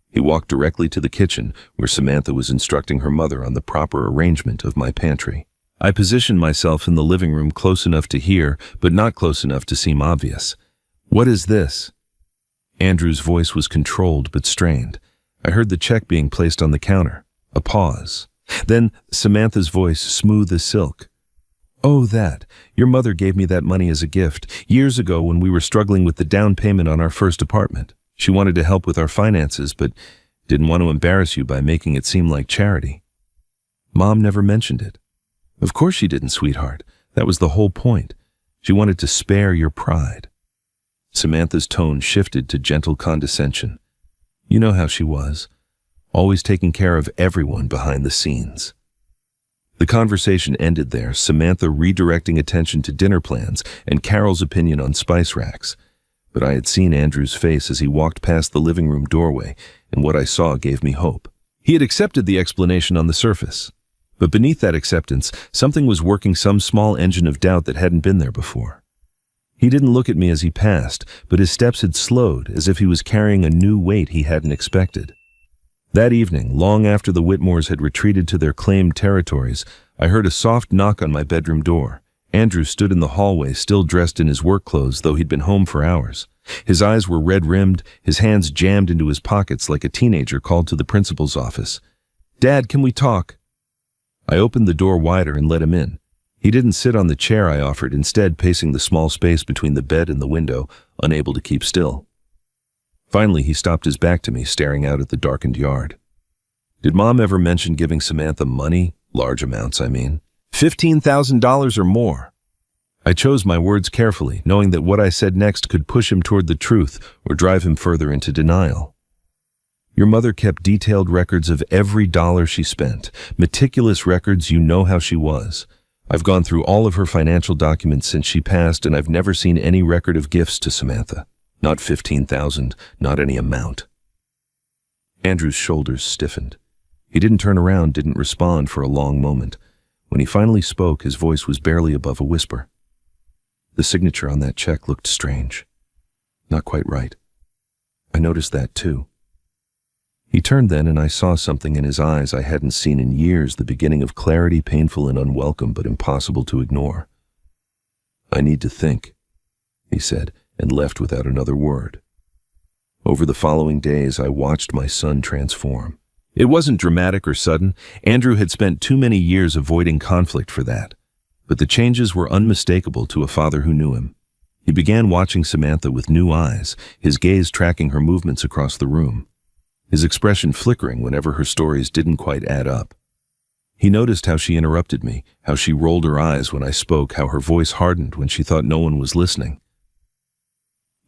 He walked directly to the kitchen, where Samantha was instructing her mother on the proper arrangement of my pantry. I positioned myself in the living room, close enough to hear, but not close enough to seem obvious. What is this? Andrew's voice was controlled but strained. I heard the check being placed on the counter. A pause. Then Samantha's voice, smooth as silk. Oh, that. Your mother gave me that money as a gift, years ago when we were struggling with the down payment on our first apartment. She wanted to help with our finances, but Didn't want to embarrass you by making it seem like charity. Mom never mentioned it. Of course she didn't, sweetheart. That was the whole point. She wanted to spare your pride. Samantha's tone shifted to gentle condescension. You know how she was, always taking care of everyone behind the scenes. The conversation ended there, Samantha redirecting attention to dinner plans and Carol's opinion on spice racks. But I had seen Andrew's face as he walked past the living room doorway, and what I saw gave me hope. He had accepted the explanation on the surface. But beneath that acceptance, something was working, some small engine of doubt that hadn't been there before. He didn't look at me as he passed, but his steps had slowed, as if he was carrying a new weight he hadn't expected. That evening, long after the Whitmores had retreated to their claimed territories, I heard a soft knock on my bedroom door. Andrew stood in the hallway, still dressed in his work clothes, though he'd been home for hours. His eyes were red-rimmed, his hands jammed into his pockets like a teenager called to the principal's office. "Dad, can we talk?" I opened the door wider and let him in. He didn't sit on the chair I offered, instead pacing the small space between the bed and the window, unable to keep still. Finally, he stopped his back to me, staring out at the darkened yard. "Did Mom ever mention giving Samantha money? Large amounts, I mean. $15,000 or more." I chose my words carefully, knowing that what I said next could push him toward the truth or drive him further into denial. "Your mother kept detailed records of every dollar she spent, meticulous records. You know how she was. I've gone through all of her financial documents since she passed, and I've never seen any record of gifts to Samantha. Not 15,000, not any amount." Andrew's shoulders stiffened. He didn't turn around, didn't respond for a long moment. When he finally spoke, his voice was barely above a whisper. "The signature on that check looked strange. Not quite right. I noticed that too." He turned then, and I saw something in his eyes I hadn't seen in years, the beginning of clarity, painful and unwelcome, but impossible to ignore. "I need to think," he said, and left without another word. Over the following days, I watched my son transform. It wasn't dramatic or sudden. Andrew had spent too many years avoiding conflict for that. But the changes were unmistakable to a father who knew him. He began watching Samantha with new eyes, his gaze tracking her movements across the room, his expression flickering whenever her stories didn't quite add up. He noticed how she interrupted me, how she rolled her eyes when I spoke, how her voice hardened when she thought no one was listening.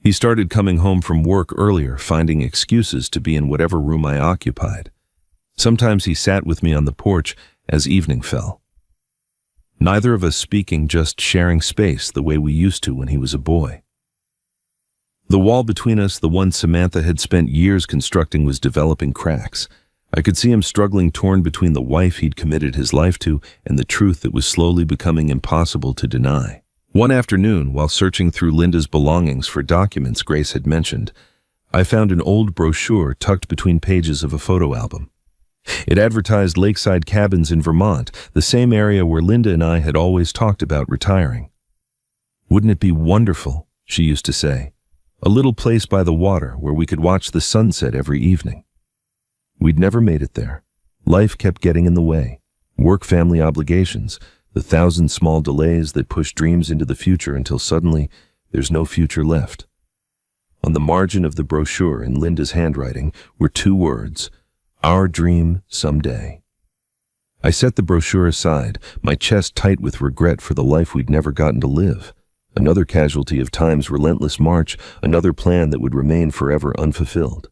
He started coming home from work earlier, finding excuses to be in whatever room I occupied. Sometimes he sat with me on the porch as evening fell. Neither of us speaking, just sharing space the way we used to when he was a boy. The wall between us, the one Samantha had spent years constructing, was developing cracks. I could see him struggling, torn between the wife he'd committed his life to and the truth that was slowly becoming impossible to deny. One afternoon, while searching through Linda's belongings for documents Grace had mentioned, I found an old brochure tucked between pages of a photo album. It advertised lakeside cabins in Vermont, the same area where Linda and I had always talked about retiring. "Wouldn't it be wonderful," she used to say, "a little place by the water where we could watch the sunset every evening?" We'd never made it there. Life kept getting in the way. Work, family obligations, the 1,000 small delays that push dreams into the future until suddenly there's no future left. On the margin of the brochure, in Linda's handwriting, were 2 words: "Our dream someday." I set the brochure aside, my chest tight with regret for the life we'd never gotten to live. Another casualty of time's relentless march, another plan that would remain forever unfulfilled.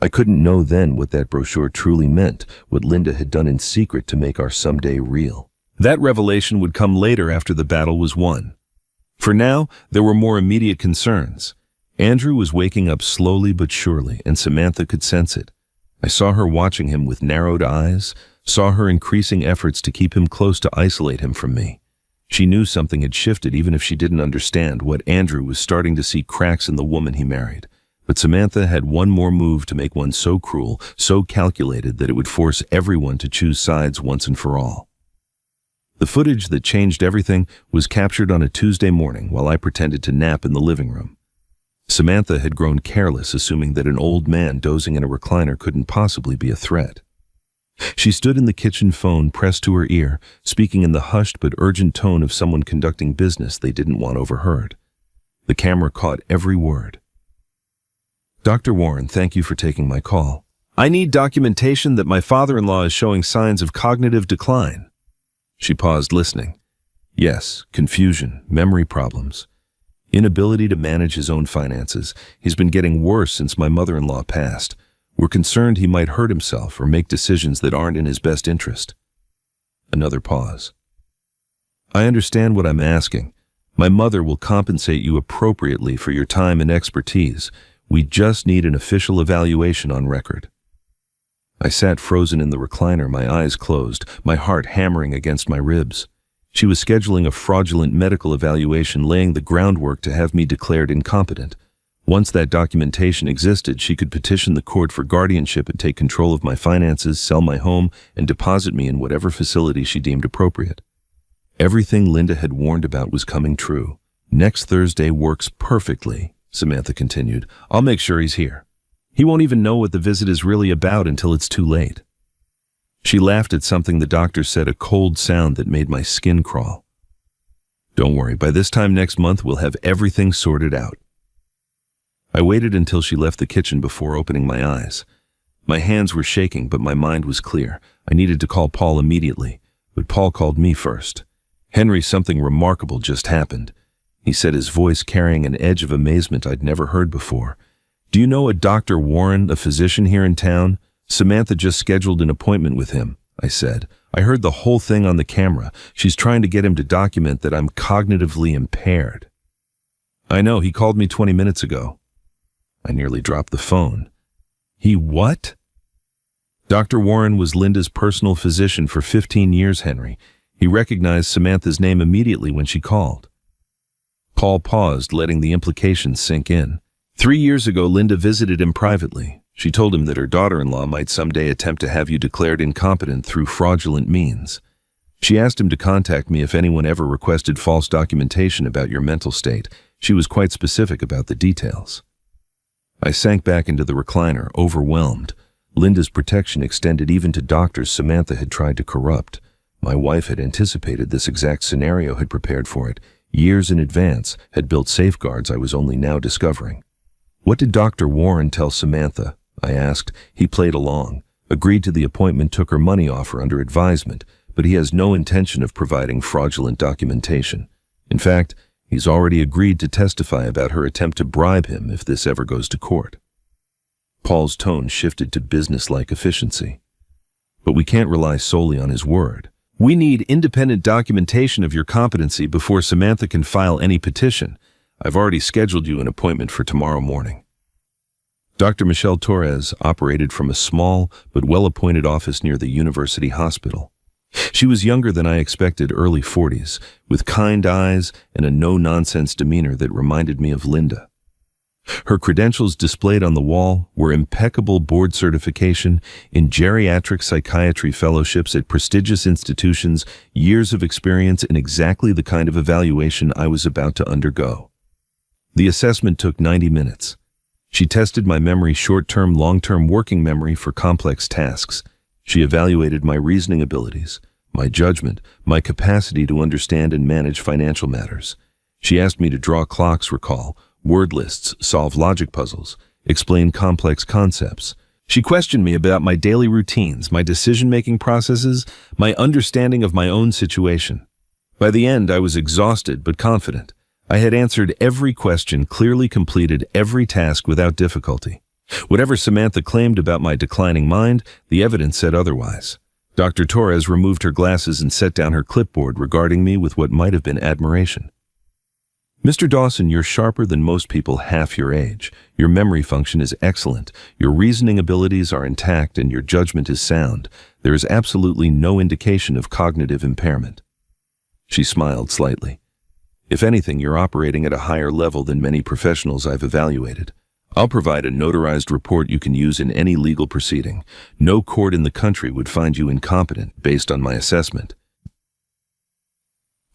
I couldn't know then what that brochure truly meant, what Linda had done in secret to make our someday real. That revelation would come later, after the battle was won. For now, there were more immediate concerns. Andrew was waking up slowly but surely, and Samantha could sense it. I saw her watching him with narrowed eyes, saw her increasing efforts to keep him close, to isolate him from me. She knew something had shifted, even if she didn't understand what Andrew was starting to see cracks in the woman he married. But Samantha had one more move to make, one so cruel, so calculated that it would force everyone to choose sides once and for all. The footage that changed everything was captured on a Tuesday morning while I pretended to nap in the living room. Samantha had grown careless, assuming that an old man dozing in a recliner couldn't possibly be a threat. She stood in the kitchen, phone pressed to her ear, speaking in the hushed but urgent tone of someone conducting business they didn't want overheard. The camera caught every word. "Dr. Warren, thank you for taking my call. I need documentation that my father-in-law is showing signs of cognitive decline. She paused, listening. Yes, confusion, memory problems, inability to manage his own finances. He's been getting worse since my mother-in-law passed. We're concerned he might hurt himself or make decisions that aren't in his best interest. Another pause. I understand what I'm asking. My mother will compensate you appropriately for your time and expertise. We just need an official evaluation on record. I sat frozen in the recliner, my eyes closed, my heart hammering against my ribs. She was scheduling a fraudulent medical evaluation, laying the groundwork to have me declared incompetent. Once that documentation existed, she could petition the court for guardianship and take control of my finances, sell my home, and deposit me in whatever facility she deemed appropriate. Everything Linda had warned about was coming true. Next Thursday works perfectly, Samantha continued. I'll make sure he's here. He won't even know what the visit is really about until it's too late. She laughed at something the doctor said, a cold sound that made my skin crawl. Don't worry, by this time next month we'll have everything sorted out. I waited until she left the kitchen before opening my eyes. My hands were shaking, but my mind was clear. I needed to call Paul immediately, but Paul called me first. Henry, something remarkable just happened, he said, his voice carrying an edge of amazement I'd never heard before. Do you know a Dr. Warren, a physician here in town? Samantha just scheduled an appointment with him, I said. I heard the whole thing on the camera. She's trying to get him to document that I'm cognitively impaired. I know, he called me 20 minutes ago. I nearly dropped the phone. He what? Dr. Warren was Linda's personal physician for 15 years, Henry. He recognized Samantha's name immediately when she called. Paul paused, letting the implications sink in. 3 years ago, Linda visited him privately. She told him that her daughter-in-law might someday attempt to have you declared incompetent through fraudulent means. She asked him to contact me if anyone ever requested false documentation about your mental state. She was quite specific about the details. I sank back into the recliner, overwhelmed. Linda's protection extended even to doctors Samantha had tried to corrupt. My wife had anticipated this exact scenario, had prepared for it, years in advance, had built safeguards I was only now discovering. What did Dr. Warren tell Samantha? I asked. He played along, agreed to the appointment, took her money offer under advisement, but he has no intention of providing fraudulent documentation. In fact, he's already agreed to testify about her attempt to bribe him if this ever goes to court. Paul's tone shifted to businesslike efficiency. But we can't rely solely on his word. We need independent documentation of your competency before Samantha can file any petition. I've already scheduled you an appointment for tomorrow morning. Dr. Michelle Torres operated from a small but well-appointed office near the University Hospital. She was younger than I expected, early 40s, with kind eyes and a no-nonsense demeanor that reminded me of Linda. Her credentials displayed on the wall were impeccable board certification in geriatric psychiatry fellowships at prestigious institutions, years of experience in exactly the kind of evaluation I was about to undergo. The assessment took 90 minutes. She tested my memory, short-term, long-term working memory for complex tasks. She evaluated my reasoning abilities, my judgment, my capacity to understand and manage financial matters. She asked me to draw clocks, recall word lists, solve logic puzzles, explain complex concepts. She questioned me about my daily routines, my decision-making processes, my understanding of my own situation. By the end, I was exhausted but confident. I had answered every question, clearly completed every task without difficulty. Whatever Samantha claimed about my declining mind, the evidence said otherwise. Dr. Torres removed her glasses and set down her clipboard, regarding me with what might have been admiration. Mr. Dawson, you're sharper than most people half your age. Your memory function is excellent. Your reasoning abilities are intact and your judgment is sound. There is absolutely no indication of cognitive impairment. She smiled slightly. If anything, you're operating at a higher level than many professionals I've evaluated. I'll provide a notarized report you can use in any legal proceeding. No court in the country would find you incompetent based on my assessment.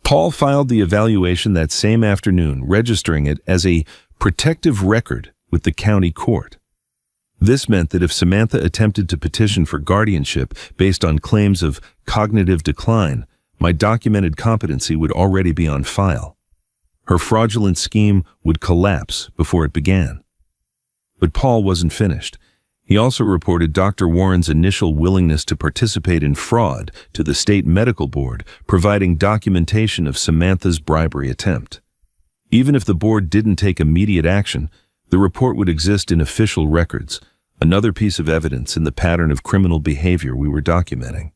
Paul filed the evaluation that same afternoon, registering it as a protective record with the county court. This meant that if Samantha attempted to petition for guardianship based on claims of cognitive decline, my documented competency would already be on file. Her fraudulent scheme would collapse before it began. But Paul wasn't finished. He also reported Dr. Warren's initial willingness to participate in fraud to the state medical board, providing documentation of Samantha's bribery attempt. Even if the board didn't take immediate action, the report would exist in official records, another piece of evidence in the pattern of criminal behavior we were documenting.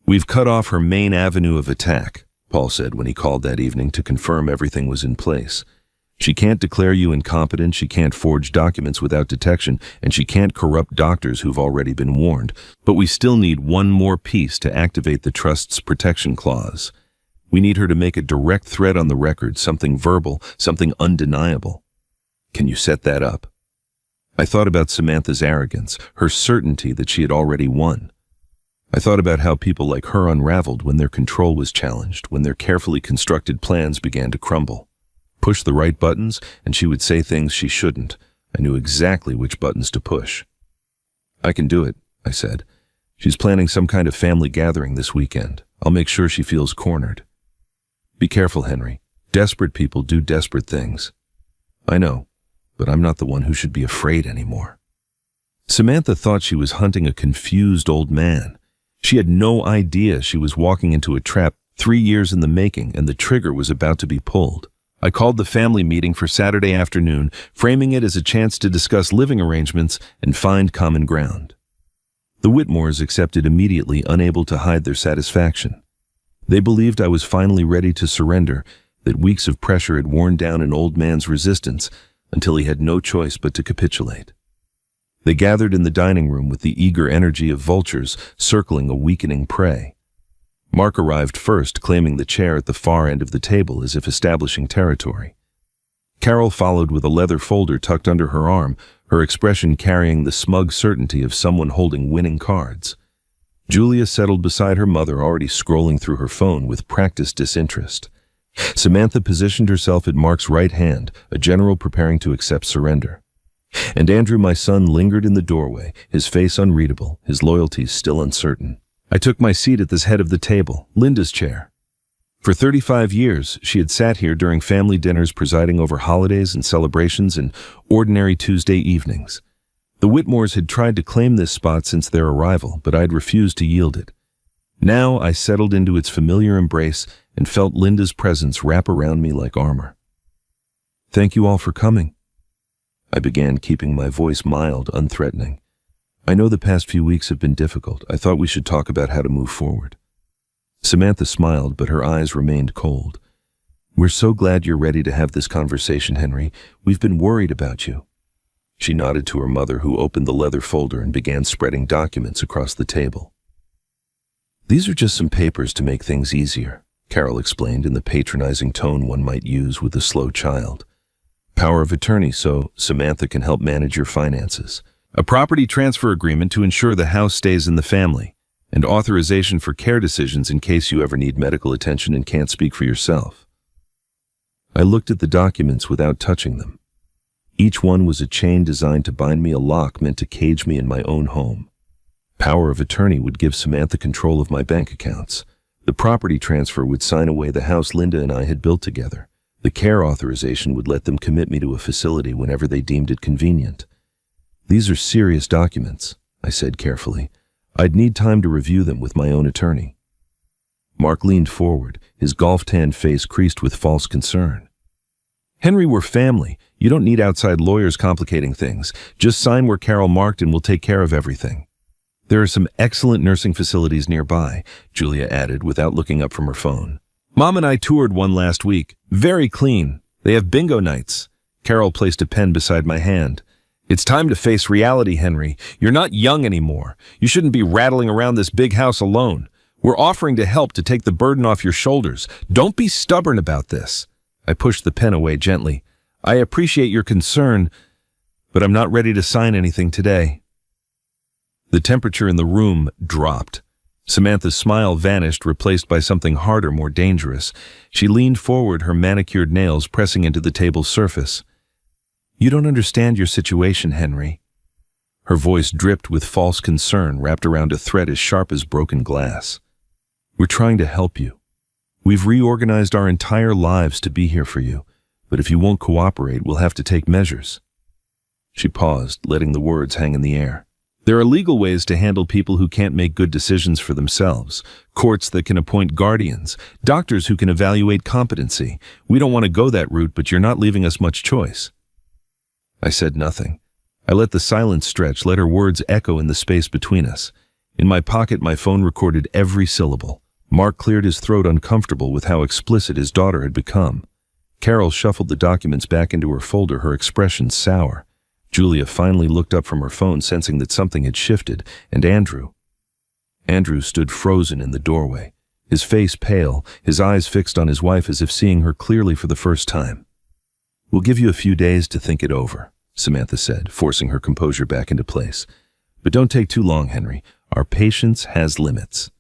"We've cut off her main avenue of attack," Paul said when he called that evening to confirm everything was in place. "She can't declare you incompetent, she can't forge documents without detection, and she can't corrupt doctors who've already been warned. But we still need one more piece to activate the trust's protection clause. We need her to make a direct threat on the record, something verbal, something undeniable. Can you set that up?" I thought about Samantha's arrogance, her certainty that she had already won. I thought about how people like her unraveled when their control was challenged, when their carefully constructed plans began to crumble. Push the right buttons, and she would say things she shouldn't. I knew exactly which buttons to push. "I can do it," I said. "She's planning some kind of family gathering this weekend. I'll make sure she feels cornered." "Be careful, Henry. Desperate people do desperate things." "I know, but I'm not the one who should be afraid anymore." Samantha thought she was hunting a confused old man. She had no idea she was walking into a trap 3 years in the making, and the trigger was about to be pulled. I called the family meeting for Saturday afternoon, framing it as a chance to discuss living arrangements and find common ground. The Whitmores accepted immediately, unable to hide their satisfaction. They believed I was finally ready to surrender, that weeks of pressure had worn down an old man's resistance until he had no choice but to capitulate. They gathered in the dining room with the eager energy of vultures circling a weakening prey. Mark arrived first, claiming the chair at the far end of the table as if establishing territory. Carol followed with a leather folder tucked under her arm, her expression carrying the smug certainty of someone holding winning cards. Julia settled beside her mother, already scrolling through her phone with practiced disinterest. Samantha positioned herself at Mark's right hand, a general preparing to accept surrender. And Andrew, my son, lingered in the doorway, his face unreadable, his loyalties still uncertain. I took my seat at the head of the table, Linda's chair. For 35 years, she had sat here during family dinners, presiding over holidays and celebrations and ordinary Tuesday evenings. The Whitmores had tried to claim this spot since their arrival, but I'd refused to yield it. Now I settled into its familiar embrace and felt Linda's presence wrap around me like armor. "Thank you all for coming," I began, keeping my voice mild, unthreatening. "I know the past few weeks have been difficult. I thought we should talk about how to move forward." Samantha smiled, but her eyes remained cold. "We're so glad you're ready to have this conversation, Henry. We've been worried about you." She nodded to her mother, who opened the leather folder and began spreading documents across the table. "These are just some papers to make things easier," Carol explained in the patronizing tone one might use with a slow child. "Power of attorney so Samantha can help manage your finances. A property transfer agreement to ensure the house stays in the family, and authorization for care decisions in case you ever need medical attention and can't speak for yourself." I looked at the documents without touching them. Each one was a chain designed to bind me, a lock meant to cage me in my own home. Power of attorney would give Samantha control of my bank accounts. The property transfer would sign away the house Linda and I had built together. The care authorization would let them commit me to a facility whenever they deemed it convenient. "These are serious documents," I said carefully. "I'd need time to review them with my own attorney." Mark leaned forward, his golf-tanned face creased with false concern. "Henry, we're family. You don't need outside lawyers complicating things. Just sign where Carol marked and we'll take care of everything." "There are some excellent nursing facilities nearby," Julia added without looking up from her phone. "Mom and I toured one last week. Very clean. They have bingo nights." Carol placed a pen beside my hand. "It's time to face reality, Henry. You're not young anymore. You shouldn't be rattling around this big house alone. We're offering to help to take the burden off your shoulders. Don't be stubborn about this." I pushed the pen away gently. "I appreciate your concern, but I'm not ready to sign anything today." The temperature in the room dropped. Samantha's smile vanished, replaced by something harder, more dangerous. She leaned forward, her manicured nails pressing into the table's surface. "You don't understand your situation, Henry." Her voice dripped with false concern, wrapped around a thread as sharp as broken glass. "We're trying to help you. We've reorganized our entire lives to be here for you, but if you won't cooperate, we'll have to take measures." She paused, letting the words hang in the air. There are legal ways to handle people who can't make good decisions for themselves, courts that can appoint guardians, doctors who can evaluate competency. We don't want to go that route, but you're not leaving us much choice. I said nothing. I let the silence stretch, let her words echo in the space between us. In my pocket, my phone recorded every syllable. Mark cleared his throat, uncomfortable with how explicit his daughter had become. Carol shuffled the documents back into her folder, her expression sour. Julia finally looked up from her phone, sensing that something had shifted, and Andrew stood frozen in the doorway, his face pale, his eyes fixed on his wife as if seeing her clearly for the first time. "We'll give you a few days to think it over," Samantha said, forcing her composure back into place. "But don't take too long, Henry. Our patience has limits."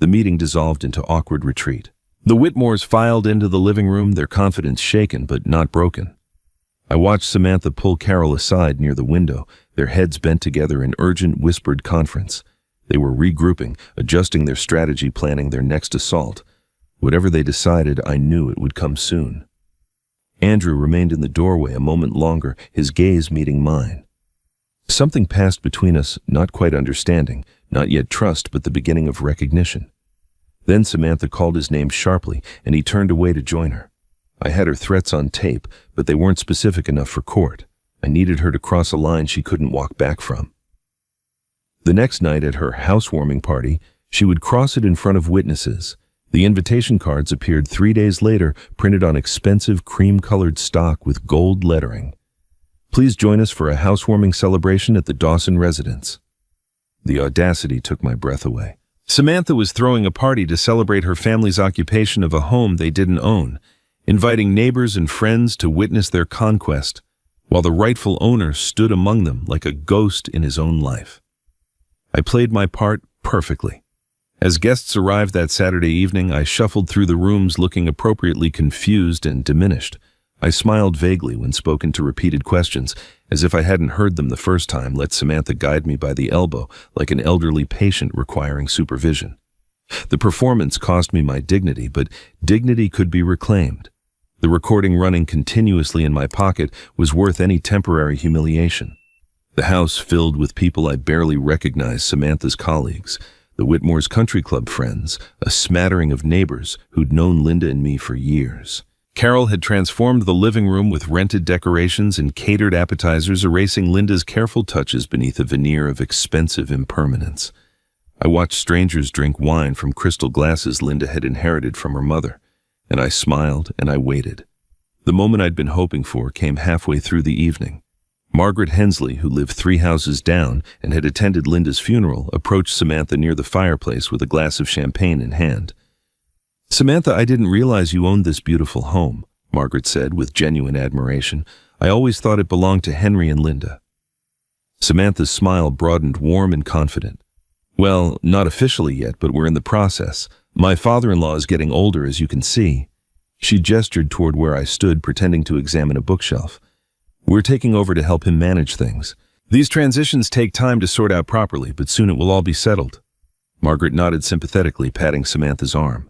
The meeting dissolved into awkward retreat. The Whitmores filed into the living room, their confidence shaken but not broken. I watched Samantha pull Carol aside near the window, their heads bent together in urgent, whispered conference. They were regrouping, adjusting their strategy, planning their next assault. Whatever they decided, I knew it would come soon. Andrew remained in the doorway a moment longer, his gaze meeting mine. Something passed between us, not quite understanding, not yet trust, but the beginning of recognition. Then Samantha called his name sharply, and he turned away to join her. I had her threats on tape, but they weren't specific enough for court. I needed her to cross a line she couldn't walk back from. The next night at her housewarming party, she would cross it in front of witnesses. The invitation cards appeared 3 days later, printed on expensive cream-colored stock with gold lettering. "Please join us for a housewarming celebration at the Dawson residence." The audacity took my breath away. Samantha was throwing a party to celebrate her family's occupation of a home they didn't own, inviting neighbors and friends to witness their conquest, while the rightful owner stood among them like a ghost in his own life. I played my part perfectly. As guests arrived that Saturday evening, I shuffled through the rooms looking appropriately confused and diminished. I smiled vaguely when spoken to repeated questions, as if I hadn't heard them the first time, let Samantha guide me by the elbow like an elderly patient requiring supervision. The performance cost me my dignity, but dignity could be reclaimed. The recording running continuously in my pocket was worth any temporary humiliation. The house filled with people I barely recognized, Samantha's colleagues, the Whitmore's country club friends, a smattering of neighbors who'd known Linda and me for years. Carol had transformed the living room with rented decorations and catered appetizers, erasing Linda's careful touches beneath a veneer of expensive impermanence. I watched strangers drink wine from crystal glasses Linda had inherited from her mother, and I smiled and I waited. The moment I'd been hoping for came halfway through the evening. Margaret Hensley, who lived 3 houses down and had attended Linda's funeral, approached Samantha near the fireplace with a glass of champagne in hand. "Samantha, I didn't realize you owned this beautiful home," Margaret said with genuine admiration. "I always thought it belonged to Henry and Linda." Samantha's smile broadened, warm and confident. "Well, not officially yet, but we're in the process. My father-in-law is getting older, as you can see." She gestured toward where I stood, pretending to examine a bookshelf. "We're taking over to help him manage things. These transitions take time to sort out properly, but soon it will all be settled." Margaret nodded sympathetically, patting Samantha's arm.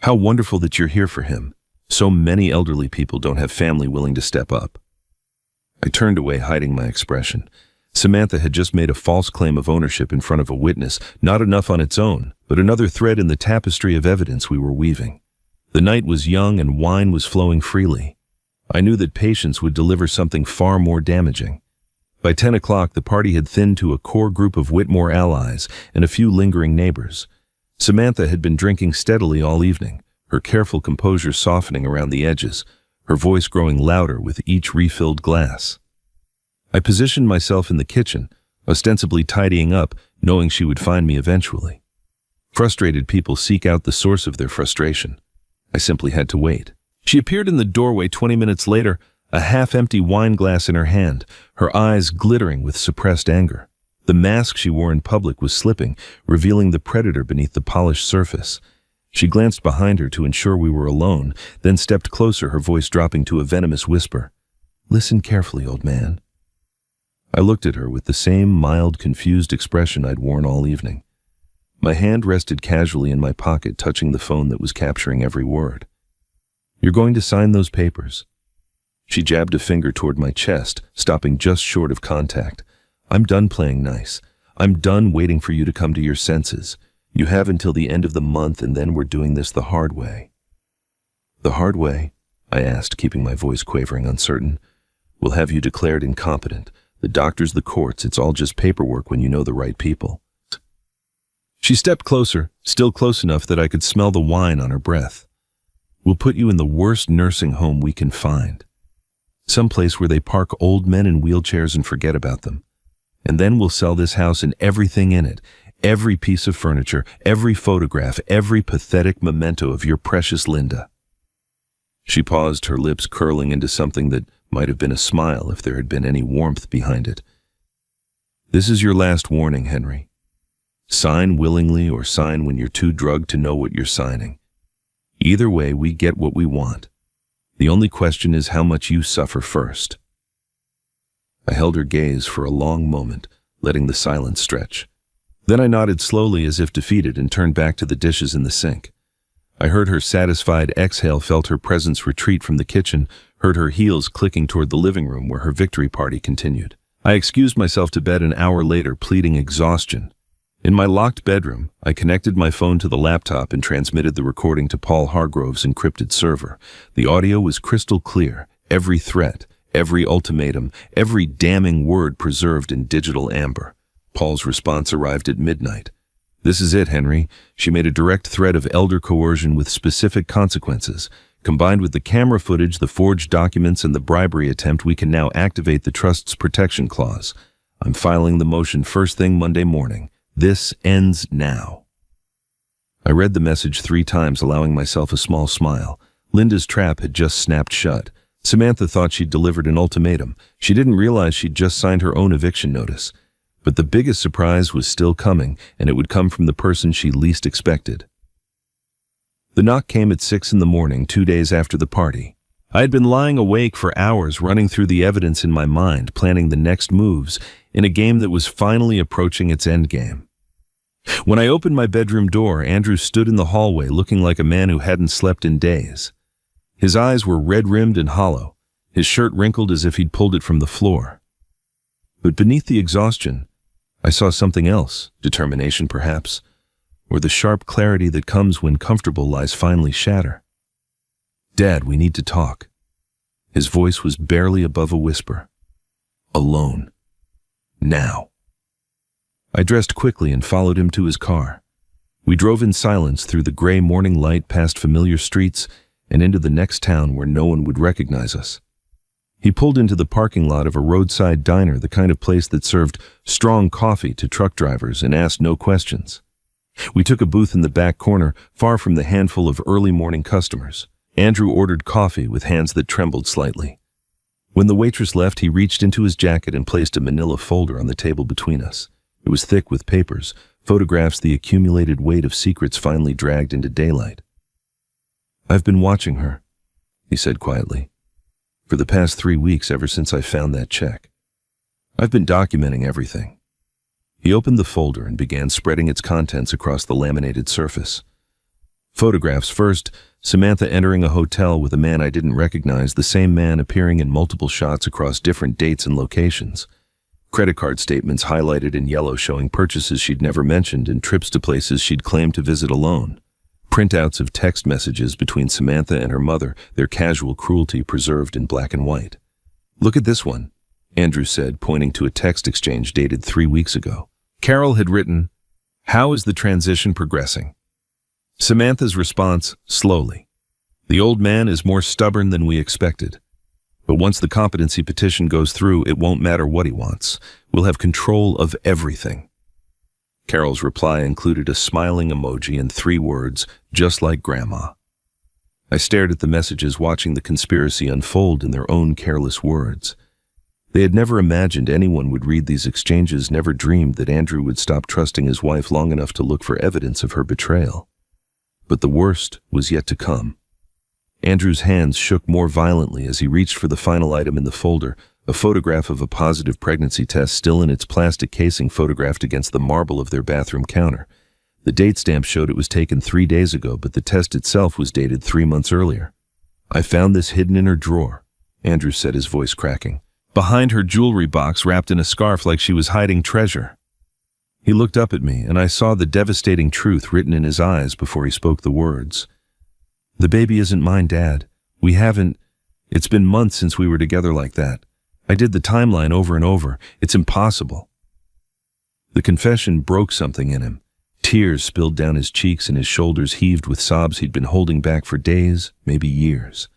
"How wonderful that you're here for him. So many elderly people don't have family willing to step up." I turned away, hiding my expression. Samantha had just made a false claim of ownership in front of a witness, not enough on its own, but another thread in the tapestry of evidence we were weaving. The night was young and wine was flowing freely. I knew that patience would deliver something far more damaging. By 10 o'clock, the party had thinned to a core group of Whitmore allies and a few lingering neighbors. Samantha had been drinking steadily all evening, her careful composure softening around the edges, her voice growing louder with each refilled glass. I positioned myself in the kitchen, ostensibly tidying up, knowing she would find me eventually. Frustrated people seek out the source of their frustration. I simply had to wait. She appeared in the doorway 20 minutes later, a half-empty wine glass in her hand, her eyes glittering with suppressed anger. The mask she wore in public was slipping, revealing the predator beneath the polished surface. She glanced behind her to ensure we were alone, then stepped closer, her voice dropping to a venomous whisper. "Listen carefully, old man." I looked at her with the same mild, confused expression I'd worn all evening. My hand rested casually in my pocket, touching the phone that was capturing every word. "You're going to sign those papers." She jabbed a finger toward my chest, stopping just short of contact. I'm done playing nice. I'm done waiting for you to come to your senses. You have until the end of the month, and then we're doing this the hard way. The hard way? I asked, keeping my voice quavering, uncertain. We'll have you declared incompetent. The doctors, the courts, it's all just paperwork when you know the right people. She stepped closer, still close enough that I could smell the wine on her breath. We'll put you in the worst nursing home we can find. Someplace where they park old men in wheelchairs and forget about them. And then we'll sell this house and everything in it, every piece of furniture, every photograph, every pathetic memento of your precious Linda. She paused, her lips curling into something that might have been a smile if there had been any warmth behind it. This is your last warning, Henry. Sign willingly or sign when you're too drugged to know what you're signing. Either way, we get what we want. The only question is how much you suffer first. I held her gaze for a long moment, letting the silence stretch. Then I nodded slowly as if defeated and turned back to the dishes in the sink. I heard her satisfied exhale, felt her presence retreat from the kitchen, heard her heels clicking toward the living room where her victory party continued. I excused myself to bed an hour later, pleading exhaustion. In my locked bedroom, I connected my phone to the laptop and transmitted the recording to Paul Hargrove's encrypted server. The audio was crystal clear, every threat, every ultimatum, every damning word preserved in digital amber. Paul's response arrived at midnight. This is it, Henry. She made a direct threat of elder coercion with specific consequences. Combined with the camera footage, the forged documents, and the bribery attempt, we can now activate the trust's protection clause. I'm filing the motion first thing Monday morning. This ends now. I read the message 3 times, allowing myself a small smile. Linda's trap had just snapped shut. Samantha thought she'd delivered an ultimatum. She didn't realize she'd just signed her own eviction notice. But the biggest surprise was still coming, and it would come from the person she least expected. The knock came at 6 in the morning, 2 days after the party. I had been lying awake for hours, running through the evidence in my mind, planning the next moves in a game that was finally approaching its endgame. When I opened my bedroom door, Andrew stood in the hallway looking like a man who hadn't slept in days. His eyes were red-rimmed and hollow, his shirt wrinkled as if he'd pulled it from the floor. But beneath the exhaustion, I saw something else, determination perhaps, or the sharp clarity that comes when comfortable lies finally shatter. Dad, we need to talk. His voice was barely above a whisper. Alone. Now. I dressed quickly and followed him to his car. We drove in silence through the gray morning light, past familiar streets, and into the next town where no one would recognize us. He pulled into the parking lot of a roadside diner, the kind of place that served strong coffee to truck drivers and asked no questions. We took a booth in the back corner, far from the handful of early morning customers. Andrew ordered coffee with hands that trembled slightly. When the waitress left, he reached into his jacket and placed a manila folder on the table between us. It was thick with papers, photographs, the accumulated weight of secrets finally dragged into daylight. I've been watching her, he said quietly, for the past 3 weeks ever since I found that check. I've been documenting everything. He opened the folder and began spreading its contents across the laminated surface. Photographs first, Samantha entering a hotel with a man I didn't recognize, the same man appearing in multiple shots across different dates and locations. Credit card statements highlighted in yellow showing purchases she'd never mentioned and trips to places she'd claimed to visit alone. Printouts of text messages between Samantha and her mother, their casual cruelty preserved in black and white. Look at this one, Andrew said, pointing to a text exchange dated 3 weeks ago. Carol had written, "How is the transition progressing?" Samantha's response, slowly. "The old man is more stubborn than we expected. But once the competency petition goes through, it won't matter what he wants. We'll have control of everything." Carol's reply included a smiling emoji and 3 words, "just like Grandma." I stared at the messages, watching the conspiracy unfold in their own careless words. They had never imagined anyone would read these exchanges, never dreamed that Andrew would stop trusting his wife long enough to look for evidence of her betrayal. But the worst was yet to come. Andrew's hands shook more violently as he reached for the final item in the folder, a photograph of a positive pregnancy test still in its plastic casing, photographed against the marble of their bathroom counter. The date stamp showed it was taken 3 days ago, but the test itself was dated 3 months earlier. "I found this hidden in her drawer," Andrew said, his voice cracking. Behind her jewelry box, wrapped in a scarf like she was hiding treasure. He looked up at me, and I saw the devastating truth written in his eyes before he spoke the words. The baby isn't mine, Dad. It's been months since we were together like that. I did the timeline over and over. It's impossible. The confession broke something in him. Tears spilled down his cheeks and his shoulders heaved with sobs he'd been holding back for days, maybe years.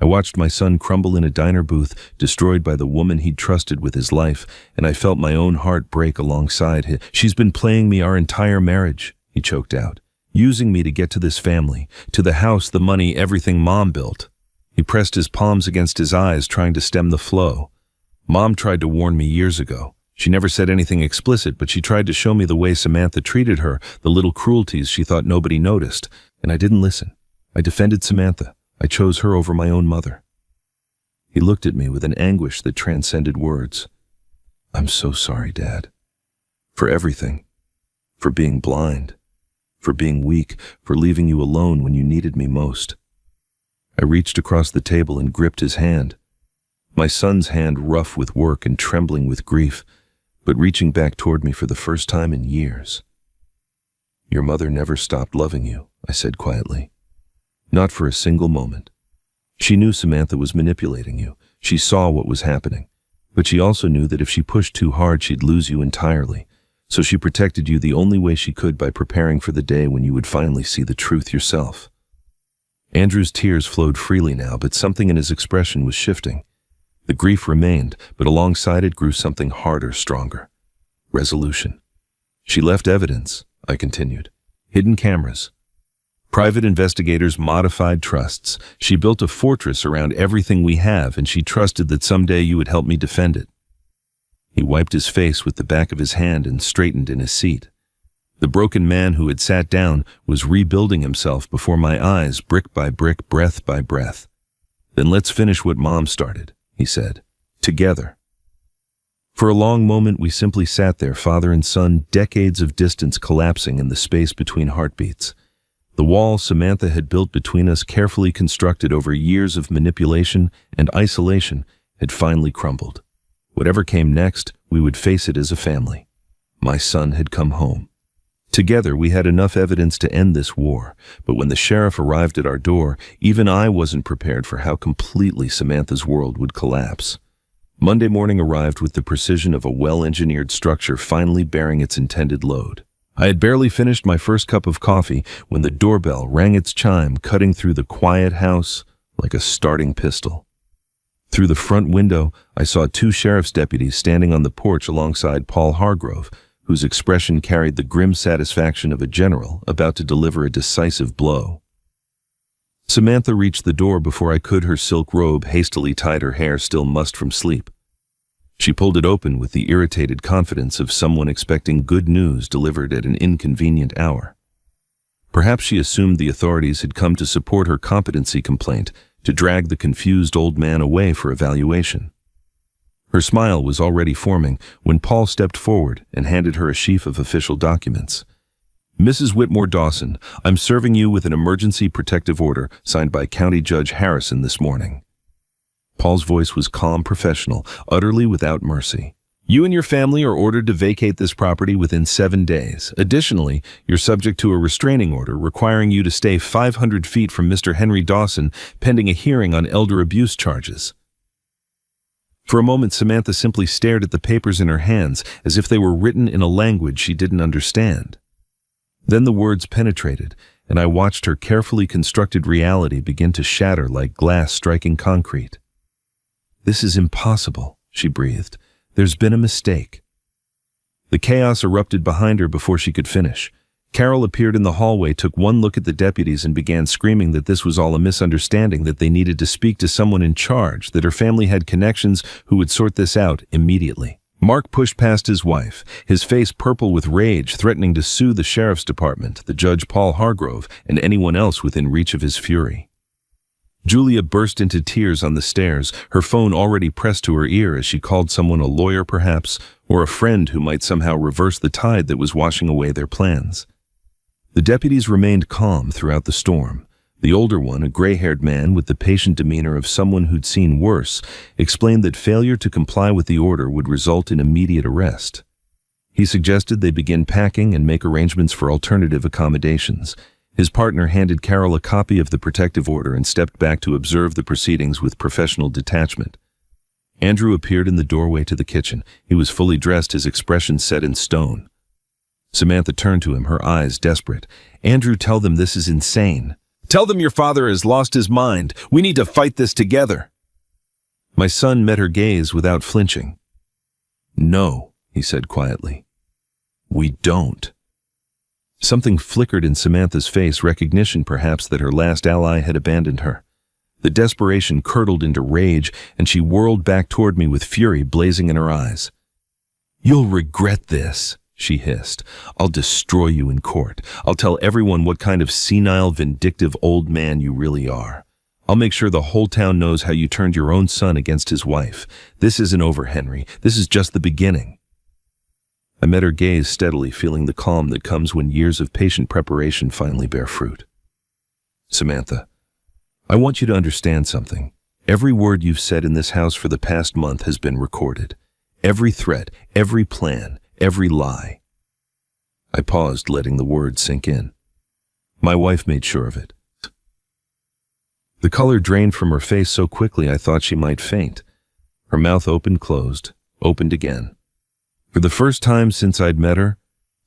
I watched my son crumble in a diner booth, destroyed by the woman he'd trusted with his life, and I felt my own heart break alongside his. She's been playing me our entire marriage, he choked out, using me to get to this family, to the house, the money, everything Mom built. He pressed his palms against his eyes, trying to stem the flow. Mom tried to warn me years ago. She never said anything explicit, but she tried to show me the way Samantha treated her, the little cruelties she thought nobody noticed, and I didn't listen. I defended Samantha. I chose her over my own mother. He looked at me with an anguish that transcended words. I'm so sorry, Dad. For everything. For being blind. For being weak. For leaving you alone when you needed me most. I reached across the table and gripped his hand. My son's hand rough with work and trembling with grief, but reaching back toward me for the first time in years. Your mother never stopped loving you, I said quietly. Not for a single moment. She knew Samantha was manipulating you. She saw what was happening. But she also knew that if she pushed too hard, she'd lose you entirely. So she protected you the only way she could by preparing for the day when you would finally see the truth yourself. Andrew's tears flowed freely now, but something in his expression was shifting. The grief remained, but alongside it grew something harder, stronger. Resolution. She left evidence, I continued. Hidden cameras. Private investigators, modified trusts. She built a fortress around everything we have, and she trusted that someday you would help me defend it. He wiped his face with the back of his hand and straightened in his seat. The broken man who had sat down was rebuilding himself before my eyes, brick by brick, breath by breath. Then let's finish what Mom started, he said. Together. For a long moment we simply sat there, father and son, decades of distance collapsing in the space between heartbeats. The wall Samantha had built between us, carefully constructed over years of manipulation and isolation, had finally crumbled. Whatever came next, we would face it as a family. My son had come home. Together we had enough evidence to end this war, but when the sheriff arrived at our door, even I wasn't prepared for how completely Samantha's world would collapse. Monday morning arrived with the precision of a well-engineered structure finally bearing its intended load. I had barely finished my first cup of coffee when the doorbell rang its chime, cutting through the quiet house like a starting pistol. Through the front window, I saw two sheriff's deputies standing on the porch alongside Paul Hargrove, whose expression carried the grim satisfaction of a general about to deliver a decisive blow. Samantha reached the door before I could. Her silk robe hastily tied her hair, still mussed from sleep. She pulled it open with the irritated confidence of someone expecting good news delivered at an inconvenient hour. Perhaps she assumed the authorities had come to support her competency complaint, to drag the confused old man away for evaluation. Her smile was already forming when Paul stepped forward and handed her a sheaf of official documents. Mrs. Whitmore Dawson, I'm serving you with an emergency protective order signed by County Judge Harrison this morning. Paul's voice was calm, professional, utterly without mercy. You and your family are ordered to vacate this property within 7 days. Additionally, you're subject to a restraining order requiring you to stay 500 feet from Mr. Henry Dawson pending a hearing on elder abuse charges. For a moment, Samantha simply stared at the papers in her hands as if they were written in a language she didn't understand. Then the words penetrated, and I watched her carefully constructed reality begin to shatter like glass striking concrete. This is impossible, she breathed. There's been a mistake. The chaos erupted behind her before she could finish. Carol appeared in the hallway, took one look at the deputies, and began screaming that this was all a misunderstanding, that they needed to speak to someone in charge, that her family had connections who would sort this out immediately. Mark pushed past his wife, his face purple with rage, threatening to sue the sheriff's department, the judge Paul Hargrove, and anyone else within reach of his fury. Julia burst into tears on the stairs, her phone already pressed to her ear as she called someone, a lawyer perhaps, or a friend who might somehow reverse the tide that was washing away their plans. The deputies remained calm throughout the storm, The older one, a gray-haired man with the patient demeanor of someone who'd seen worse, explained that failure to comply with the order would result in immediate arrest. He suggested they begin packing and make arrangements for alternative accommodations. His partner handed Carol a copy of the protective order and stepped back to observe the proceedings with professional detachment. Andrew appeared in the doorway to the kitchen. He was fully dressed, his expression set in stone. Samantha turned to him, her eyes desperate. "Andrew, tell them this is insane. Tell them your father has lost his mind. We need to fight this together." My son met her gaze without flinching. "No," he said quietly. "We don't." Something flickered in Samantha's face, recognition perhaps that her last ally had abandoned her. The desperation curdled into rage, and she whirled back toward me with fury blazing in her eyes. "You'll regret this," she hissed. "I'll destroy you in court. I'll tell everyone what kind of senile, vindictive old man you really are. I'll make sure the whole town knows how you turned your own son against his wife. This isn't over, Henry. This is just the beginning." I met her gaze steadily, feeling the calm that comes when years of patient preparation finally bear fruit. "Samantha, I want you to understand something. Every word you've said in this house for the past month has been recorded. Every threat, every plan, every lie." I paused, letting the words sink in. My wife made sure of it. The color drained from her face so quickly I thought she might faint. Her mouth opened, closed, opened again. For the first time since I'd met her,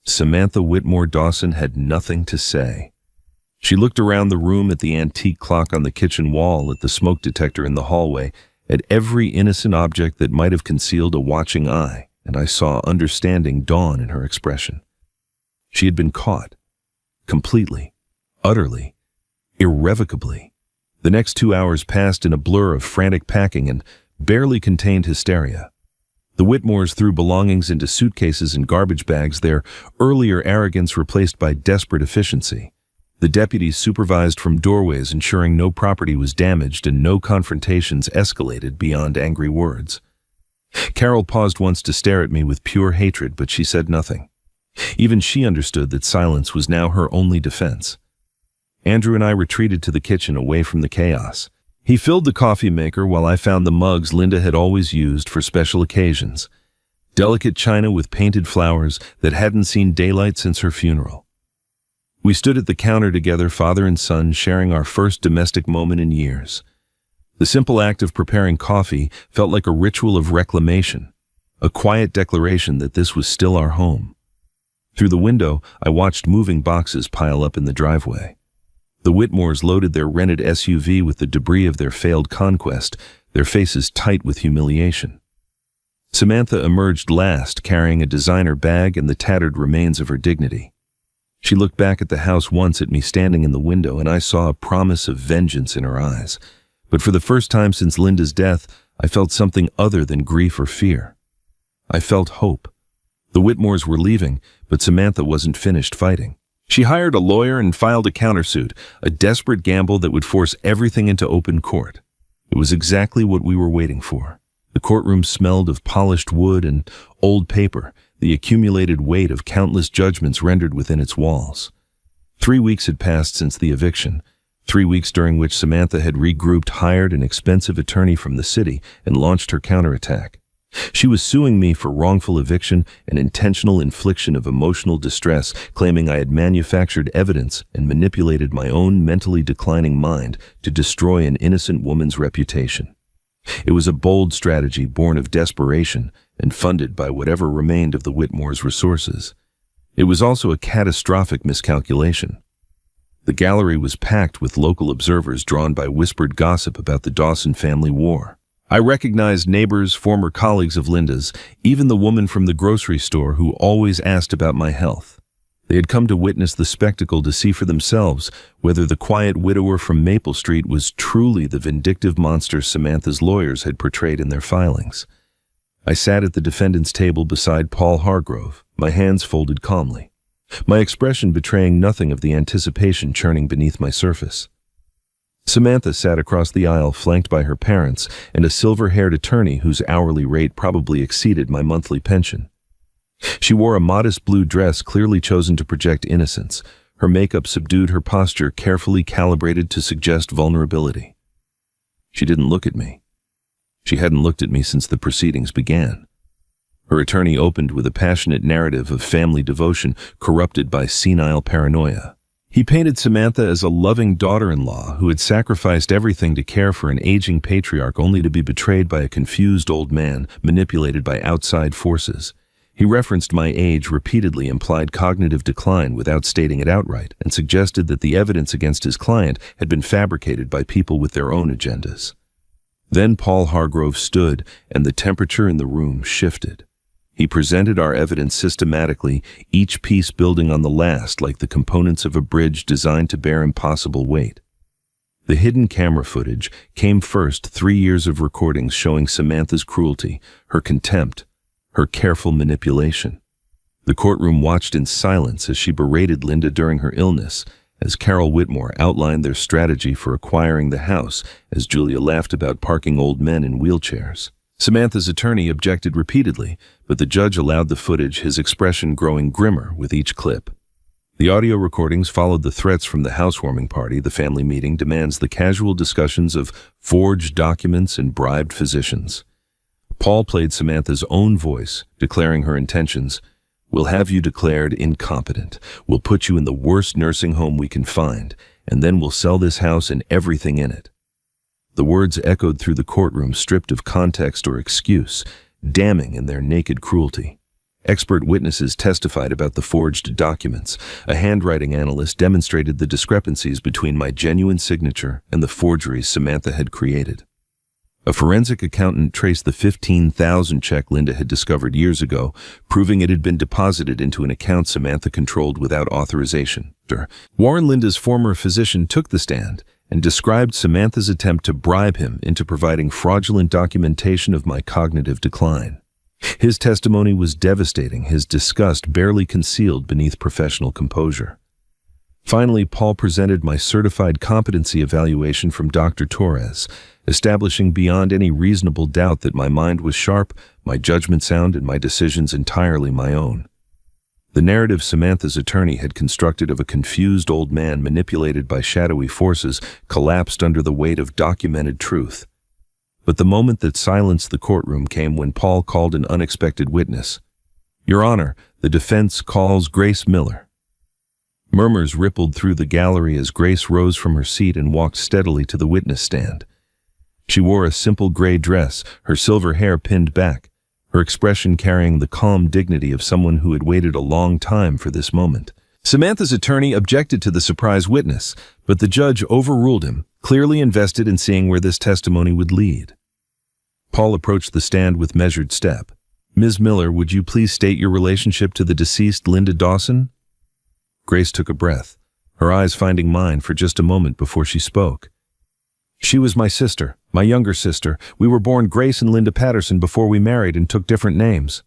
Samantha Whitmore Dawson had nothing to say. She looked around the room, at the antique clock on the kitchen wall, at the smoke detector in the hallway, at every innocent object that might have concealed a watching eye, and I saw understanding dawn in her expression. She had been caught. Completely. Utterly. Irrevocably. The next 2 hours passed in a blur of frantic packing and barely contained hysteria. The Whitmores threw belongings into suitcases and garbage bags, their earlier arrogance replaced by desperate efficiency. The deputies supervised from doorways, ensuring no property was damaged and no confrontations escalated beyond angry words. Carol paused once to stare at me with pure hatred, but she said nothing. Even she understood that silence was now her only defense. Andrew and I retreated to the kitchen, away from the chaos. He filled the coffee maker while I found the mugs Linda had always used for special occasions. Delicate china with painted flowers that hadn't seen daylight since her funeral. We stood at the counter together, father and son, sharing our first domestic moment in years. The simple act of preparing coffee felt like a ritual of reclamation, a quiet declaration that this was still our home. Through the window, I watched moving boxes pile up in the driveway. The Whitmores loaded their rented SUV with the debris of their failed conquest, their faces tight with humiliation. Samantha emerged last, carrying a designer bag and the tattered remains of her dignity. She looked back at the house once at me standing in the window, and I saw a promise of vengeance in her eyes. But for the first time since Linda's death, I felt something other than grief or fear. I felt hope. The Whitmores were leaving, but Samantha wasn't finished fighting. She hired a lawyer and filed a countersuit, a desperate gamble that would force everything into open court. It was exactly what we were waiting for. The courtroom smelled of polished wood and old paper, the accumulated weight of countless judgments rendered within its walls. 3 weeks had passed since the eviction, 3 weeks during which Samantha had regrouped, hired an expensive attorney from the city, and launched her counterattack. She was suing me for wrongful eviction and intentional infliction of emotional distress, claiming I had manufactured evidence and manipulated my own mentally declining mind to destroy an innocent woman's reputation. It was a bold strategy born of desperation and funded by whatever remained of the Whitmores' resources. It was also a catastrophic miscalculation. The gallery was packed with local observers drawn by whispered gossip about the Dawson family war. I recognized neighbors, former colleagues of Linda's, even the woman from the grocery store who always asked about my health. They had come to witness the spectacle, to see for themselves whether the quiet widower from Maple Street was truly the vindictive monster Samantha's lawyers had portrayed in their filings. I sat at the defendant's table beside Paul Hargrove, my hands folded calmly, my expression betraying nothing of the anticipation churning beneath my surface. Samantha sat across the aisle, flanked by her parents and a silver-haired attorney whose hourly rate probably exceeded my monthly pension. She wore a modest blue dress clearly chosen to project innocence, Her makeup subdued her posture, carefully calibrated to suggest vulnerability. She didn't look at me. She hadn't looked at me since the proceedings began. Her attorney opened with a passionate narrative of family devotion corrupted by senile paranoia. He painted Samantha as a loving daughter-in-law who had sacrificed everything to care for an aging patriarch only to be betrayed by a confused old man manipulated by outside forces. He referenced my age repeatedly, implied cognitive decline without stating it outright, and suggested that the evidence against his client had been fabricated by people with their own agendas. Then Paul Hargrove stood, and the temperature in the room shifted. He presented our evidence systematically, each piece building on the last like the components of a bridge designed to bear impossible weight. The hidden camera footage came first, 3 years of recordings showing Samantha's cruelty, her contempt, her careful manipulation. The courtroom watched in silence as she berated Linda during her illness, as Carol Whitmore outlined their strategy for acquiring the house, as Julia laughed about parking old men in wheelchairs. Samantha's attorney objected repeatedly, but the judge allowed the footage, his expression growing grimmer with each clip. The audio recordings followed the threats from the housewarming party. The family meeting demands the casual discussions of forged documents and bribed physicians. Paul played Samantha's own voice, declaring her intentions. "We'll have you declared incompetent. We'll put you in the worst nursing home we can find, and then we'll sell this house and everything in it." The words echoed through the courtroom, stripped of context or excuse, damning in their naked cruelty. Expert witnesses testified about the forged documents. A handwriting analyst demonstrated the discrepancies between my genuine signature and the forgeries Samantha had created. A forensic accountant traced the $15,000 check Linda had discovered years ago, proving it had been deposited into an account Samantha controlled without authorization. Warren, Linda's former physician, took the stand and described Samantha's attempt to bribe him into providing fraudulent documentation of my cognitive decline. His testimony was devastating, his disgust barely concealed beneath professional composure. Finally, Paul presented my certified competency evaluation from Dr. Torres, establishing beyond any reasonable doubt that my mind was sharp, my judgment sound, and my decisions entirely my own. The narrative Samantha's attorney had constructed of a confused old man manipulated by shadowy forces collapsed under the weight of documented truth. But the moment that silenced the courtroom came when Paul called an unexpected witness. "Your Honor, the defense calls Grace Miller." Murmurs rippled through the gallery as Grace rose from her seat and walked steadily to the witness stand. She wore a simple gray dress, her silver hair pinned back, her expression carrying the calm dignity of someone who had waited a long time for this moment. Samantha's attorney objected to the surprise witness, but the judge overruled him, clearly invested in seeing where this testimony would lead. Paul approached the stand with measured step. "Ms. Miller, would you please state your relationship to the deceased Linda Dawson?" Grace took a breath, her eyes finding mine for just a moment before she spoke. "She was my sister, my younger sister. We were born Grace and Linda Patterson before we married and took different names."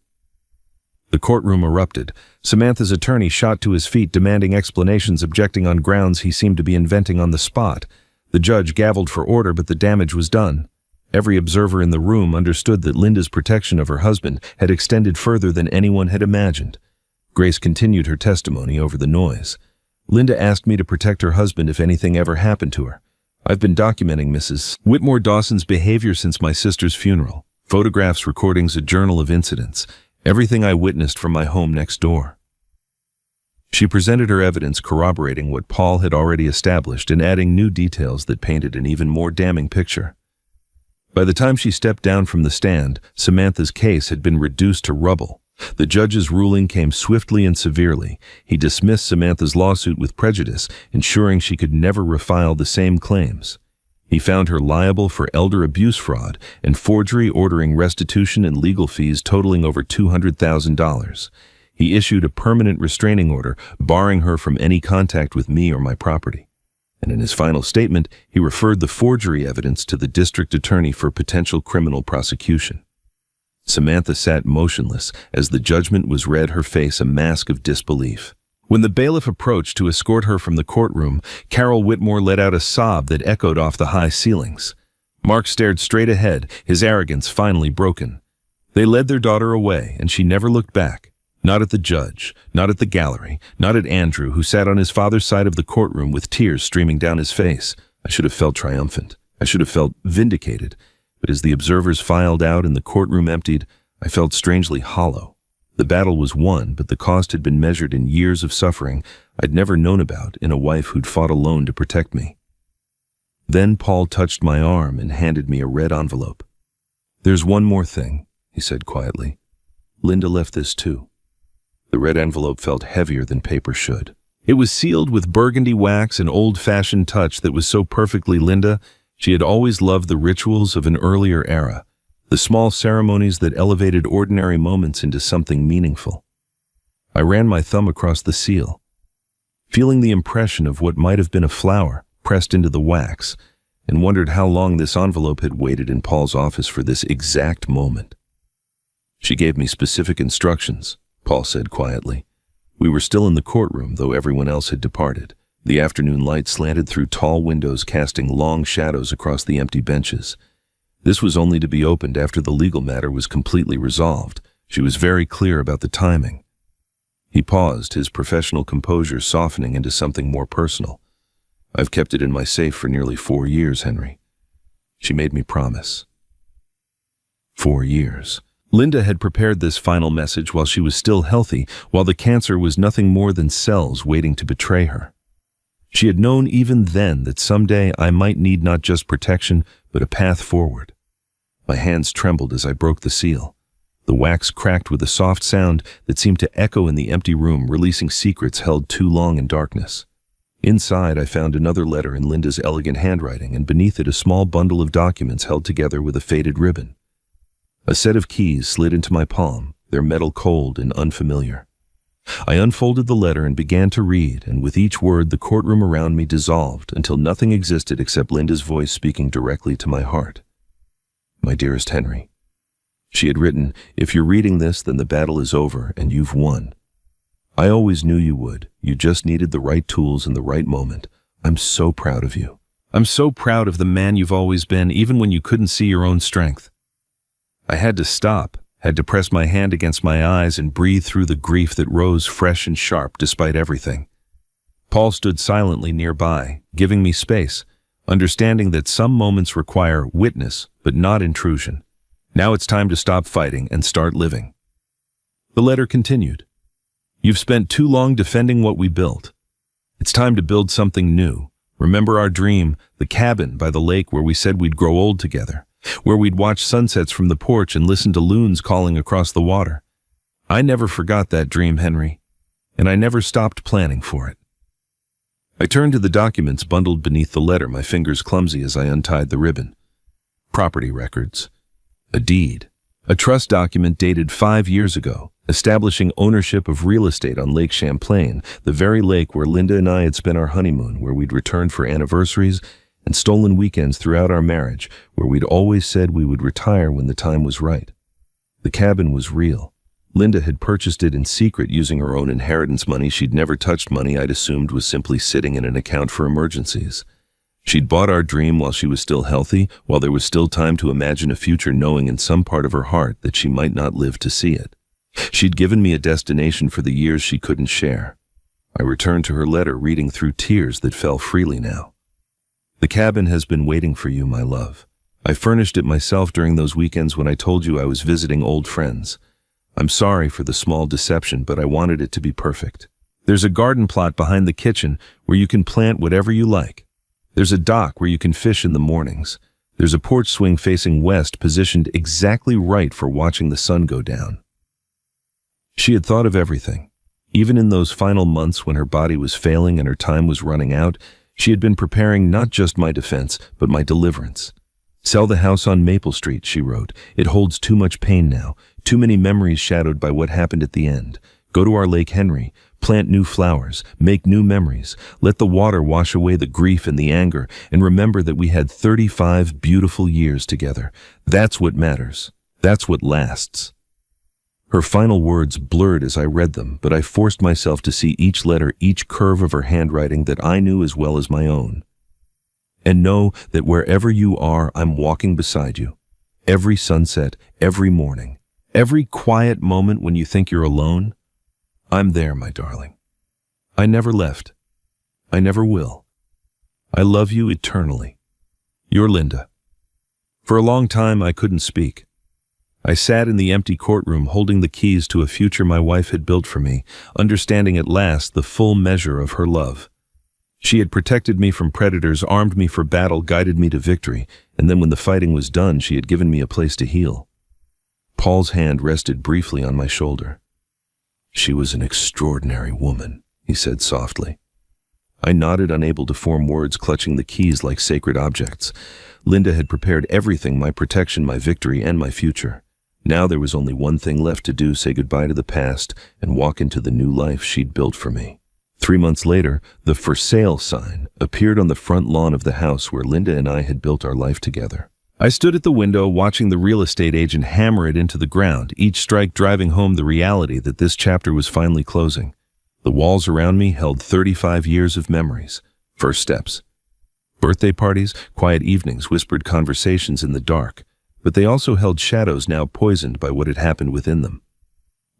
The courtroom erupted. Samantha's attorney shot to his feet, demanding explanations, objecting on grounds he seemed to be inventing on the spot. The judge gavelled for order, but the damage was done. Every observer in the room understood that Linda's protection of her husband had extended further than anyone had imagined. Grace continued her testimony over the noise. "Linda asked me to protect her husband if anything ever happened to her. I've been documenting Mrs. Whitmore Dawson's behavior since my sister's funeral. Photographs, recordings, a journal of incidents. Everything I witnessed from my home next door." She presented her evidence corroborating what Paul had already established and adding new details that painted an even more damning picture. By the time she stepped down from the stand, Samantha's case had been reduced to rubble. The judge's ruling came swiftly and severely. He dismissed Samantha's lawsuit with prejudice, ensuring she could never refile the same claims. He found her liable for elder abuse fraud and forgery, ordering restitution and legal fees totaling over $200,000. He issued a permanent restraining order, barring her from any contact with me or my property. And in his final statement, he referred the forgery evidence to the district attorney for potential criminal prosecution. Samantha sat motionless as the judgment was read, her face a mask of disbelief. When the bailiff approached to escort her from the courtroom, Carol Whitmore let out a sob that echoed off the high ceilings. Mark stared straight ahead, his arrogance finally broken. They led their daughter away, and she never looked back. Not at the judge, not at the gallery, not at Andrew, who sat on his father's side of the courtroom with tears streaming down his face. I should have felt triumphant. I should have felt vindicated. But as the observers filed out and the courtroom emptied, I felt strangely hollow. The battle was won, but the cost had been measured in years of suffering I'd never known about in a wife who'd fought alone to protect me. Then Paul touched my arm and handed me a red envelope. "There's one more thing," he said quietly. "Linda left this too." The red envelope felt heavier than paper should. It was sealed with burgundy wax, an old-fashioned touch that was so perfectly Linda. She had always loved the rituals of an earlier era, the small ceremonies that elevated ordinary moments into something meaningful. I ran my thumb across the seal, feeling the impression of what might have been a flower pressed into the wax, and wondered how long this envelope had waited in Paul's office for this exact moment. "She gave me specific instructions," Paul said quietly. We were still in the courtroom, though everyone else had departed. The afternoon light slanted through tall windows, casting long shadows across the empty benches. This was only to be opened after the legal matter was completely resolved. She was very clear about the timing. He paused, his professional composure softening into something more personal. "I've kept it in my safe for nearly 4 years, Henry." She made me promise. 4 years. Linda had prepared this final message while she was still healthy, while the cancer was nothing more than cells waiting to betray her. She had known even then that someday I might need not just protection, but a path forward. My hands trembled as I broke the seal. The wax cracked with a soft sound that seemed to echo in the empty room, releasing secrets held too long in darkness. Inside, I found another letter in Linda's elegant handwriting, and beneath it a small bundle of documents held together with a faded ribbon. A set of keys slid into my palm, their metal cold and unfamiliar. I unfolded the letter and began to read, and with each word the courtroom around me dissolved until nothing existed except Linda's voice speaking directly to my heart. "My dearest Henry," she had written, "if you're reading this, then the battle is over and you've won. I always knew you would. You just needed the right tools in the right moment. I'm so proud of you. I'm so proud of the man you've always been, even when you couldn't see your own strength." I had to stop, had to press my hand against my eyes and breathe through the grief that rose fresh and sharp despite everything. Paul stood silently nearby, giving me space, understanding that some moments require witness, but not intrusion. Now it's time to stop fighting and start living. The letter continued. "You've spent too long defending what we built. It's time to build something new. Remember our dream, the cabin by the lake where we said we'd grow old together, where we'd watch sunsets from the porch and listen to loons calling across the water. I never forgot that dream, Henry, and I never stopped planning for it." I turned to the documents bundled beneath the letter, my fingers clumsy as I untied the ribbon. Property records. A deed. A trust document dated 5 years ago, establishing ownership of real estate on Lake Champlain, the very lake where Linda and I had spent our honeymoon, where we'd returned for anniversaries and stolen weekends throughout our marriage, where we'd always said we would retire when the time was right. The cabin was real. Linda had purchased it in secret using her own inheritance money. She'd never touched money I'd assumed was simply sitting in an account for emergencies. She'd bought our dream while she was still healthy, while there was still time to imagine a future, knowing in some part of her heart that she might not live to see it. She'd given me a destination for the years she couldn't share. I returned to her letter, reading through tears that fell freely now. "The cabin has been waiting for you, my love. I furnished it myself during those weekends when I told you I was visiting old friends. I'm sorry for the small deception, but I wanted it to be perfect. There's a garden plot behind the kitchen where you can plant whatever you like. There's a dock where you can fish in the mornings. There's a porch swing facing west, positioned exactly right for watching the sun go down." She had thought of everything. Even in those final months when her body was failing and her time was running out, she had been preparing not just my defense, but my deliverance. "Sell the house on Maple Street," she wrote. "It holds too much pain now, too many memories shadowed by what happened at the end. Go to our Lake Henry, plant new flowers, make new memories. Let the water wash away the grief and the anger, and remember that we had 35 beautiful years together. That's what matters. That's what lasts." Her final words blurred as I read them, but I forced myself to see each letter, each curve of her handwriting that I knew as well as my own. "And know that wherever you are, I'm walking beside you. Every sunset, every morning, every quiet moment when you think you're alone, I'm there, my darling. I never left. I never will. I love you eternally. Your Linda. For a long time, I couldn't speak. I sat in the empty courtroom holding the keys to a future my wife had built for me, understanding at last the full measure of her love. She had protected me from predators, armed me for battle, guided me to victory, and then when the fighting was done, she had given me a place to heal. Paul's hand rested briefly on my shoulder. She was an extraordinary woman, he said softly. I nodded, unable to form words, clutching the keys like sacred objects. Linda had prepared everything, my protection, my victory, and my future. Now there was only one thing left to do, say goodbye to the past and walk into the new life she'd built for me. 3 months later, the "For Sale" sign appeared on the front lawn of the house where Linda and I had built our life together. I stood at the window watching the real estate agent hammer it into the ground, each strike driving home the reality that this chapter was finally closing. The walls around me held 35 years of memories. First steps. Birthday parties, quiet evenings, whispered conversations in the dark, but they also held shadows now poisoned by what had happened within them.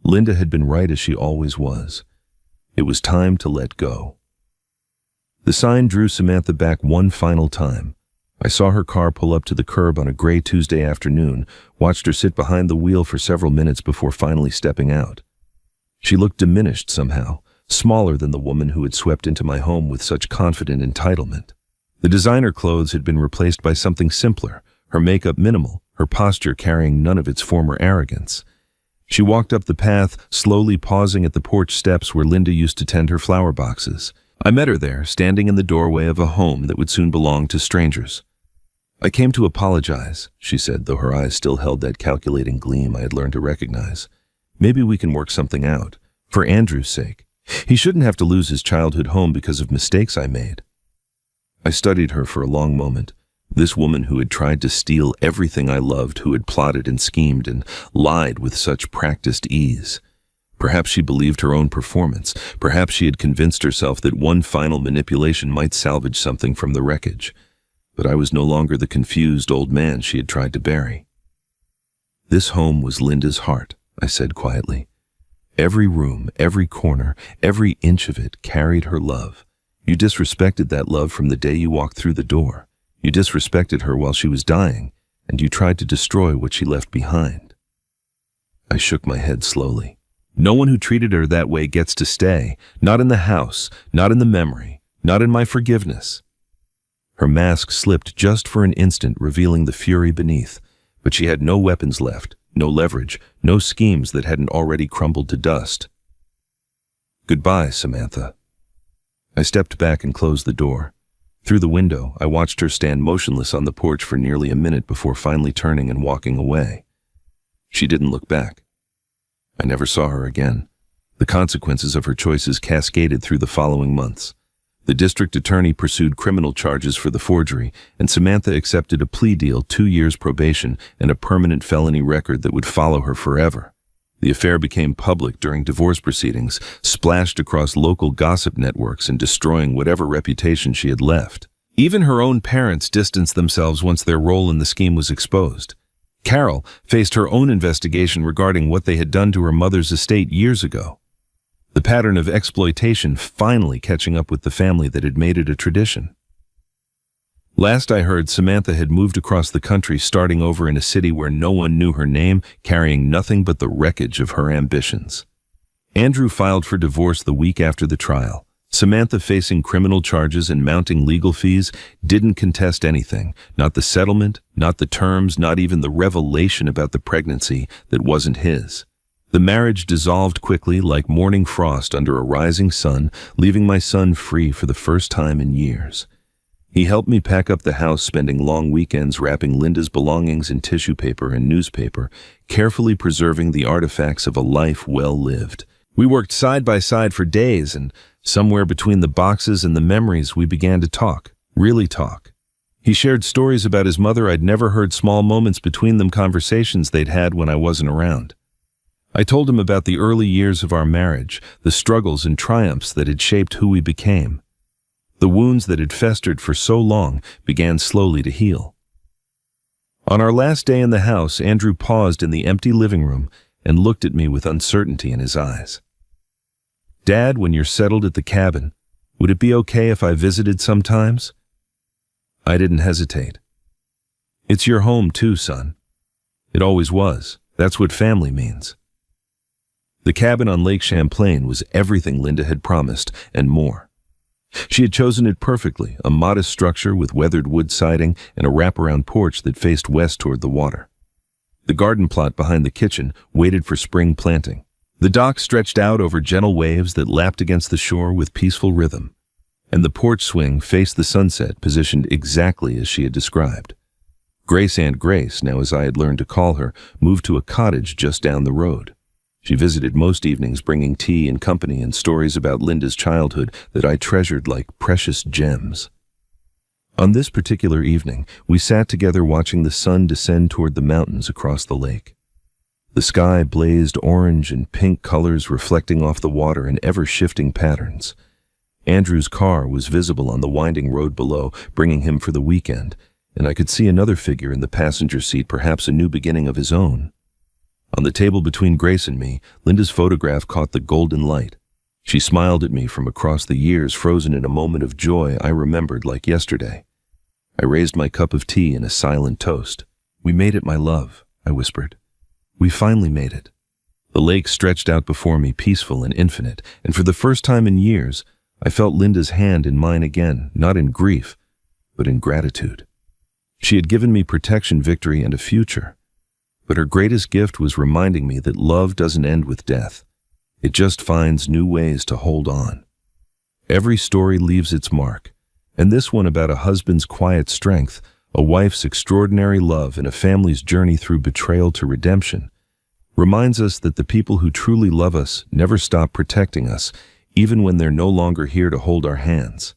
Linda had been right as she always was. It was time to let go. The sign drew Samantha back one final time. I saw her car pull up to the curb on a gray Tuesday afternoon, watched her sit behind the wheel for several minutes before finally stepping out. She looked diminished somehow, smaller than the woman who had swept into my home with such confident entitlement. The designer clothes had been replaced by something simpler, her makeup minimal, her posture carrying none of its former arrogance. She walked up the path, slowly pausing at the porch steps where Linda used to tend her flower boxes. I met her there, standing in the doorway of a home that would soon belong to strangers. I came to apologize, she said, though her eyes still held that calculating gleam I had learned to recognize. Maybe we can work something out, for Andrew's sake. He shouldn't have to lose his childhood home because of mistakes I made. I studied her for a long moment. This woman who had tried to steal everything I loved, who had plotted and schemed and lied with such practiced ease. Perhaps she believed her own performance. Perhaps she had convinced herself that one final manipulation might salvage something from the wreckage. But I was no longer the confused old man she had tried to bury. This home was Linda's heart, I said quietly. Every room, every corner, every inch of it carried her love. You disrespected that love from the day you walked through the door. You disrespected her while she was dying, and you tried to destroy what she left behind. I shook my head slowly. No one who treated her that way gets to stay. Not in the house, not in the memory, not in my forgiveness. Her mask slipped just for an instant, revealing the fury beneath, but she had no weapons left, no leverage, no schemes that hadn't already crumbled to dust. Goodbye, Samantha. I stepped back and closed the door. Through the window, I watched her stand motionless on the porch for nearly a minute before finally turning and walking away. She didn't look back. I never saw her again. The consequences of her choices cascaded through the following months. The district attorney pursued criminal charges for the forgery, and Samantha accepted a plea deal, 2 years probation, and a permanent felony record that would follow her forever. The affair became public during divorce proceedings, splashed across local gossip networks and destroying whatever reputation she had left. Even her own parents distanced themselves once their role in the scheme was exposed. Carol faced her own investigation regarding what they had done to her mother's estate years ago. The pattern of exploitation finally catching up with the family that had made it a tradition. Last I heard, Samantha had moved across the country, starting over in a city where no one knew her name, carrying nothing but the wreckage of her ambitions. Andrew filed for divorce the week after the trial. Samantha, facing criminal charges and mounting legal fees, didn't contest anything, not the settlement, not the terms, not even the revelation about the pregnancy that wasn't his. The marriage dissolved quickly like morning frost under a rising sun, leaving my son free for the first time in years. He helped me pack up the house, spending long weekends wrapping Linda's belongings in tissue paper and newspaper, carefully preserving the artifacts of a life well lived. We worked side by side for days, and somewhere between the boxes and the memories we began to talk, really talk. He shared stories about his mother I'd never heard, small moments between them, conversations they'd had when I wasn't around. I told him about the early years of our marriage, the struggles and triumphs that had shaped who we became. The wounds that had festered for so long began slowly to heal. On our last day in the house, Andrew paused in the empty living room and looked at me with uncertainty in his eyes. Dad, when you're settled at the cabin, would it be okay if I visited sometimes? I didn't hesitate. It's your home too, son. It always was. That's what family means. The cabin on Lake Champlain was everything Linda had promised and more. She had chosen it perfectly, a modest structure with weathered wood siding and a wraparound porch that faced west toward the water. The garden plot behind the kitchen waited for spring planting. The dock stretched out over gentle waves that lapped against the shore with peaceful rhythm, and the porch swing faced the sunset, positioned exactly as she had described. Grace Aunt Grace, now as I had learned to call her, moved to a cottage just down the road. She visited most evenings, bringing tea and company and stories about Linda's childhood that I treasured like precious gems. On this particular evening, we sat together watching the sun descend toward the mountains across the lake. The sky blazed orange and pink colors reflecting off the water in ever-shifting patterns. Andrew's car was visible on the winding road below, bringing him for the weekend, and I could see another figure in the passenger seat, perhaps a new beginning of his own. On the table between Grace and me, Linda's photograph caught the golden light. She smiled at me from across the years, frozen in a moment of joy I remembered like yesterday. I raised my cup of tea in a silent toast. "We made it, my love," I whispered. "We finally made it." The lake stretched out before me, peaceful and infinite, and for the first time in years, I felt Linda's hand in mine again, not in grief, but in gratitude. She had given me protection, victory, and a future. But her greatest gift was reminding me that love doesn't end with death. It just finds new ways to hold on. Every story leaves its mark, and this one about a husband's quiet strength, a wife's extraordinary love, and a family's journey through betrayal to redemption, reminds us that the people who truly love us never stop protecting us, even when they're no longer here to hold our hands.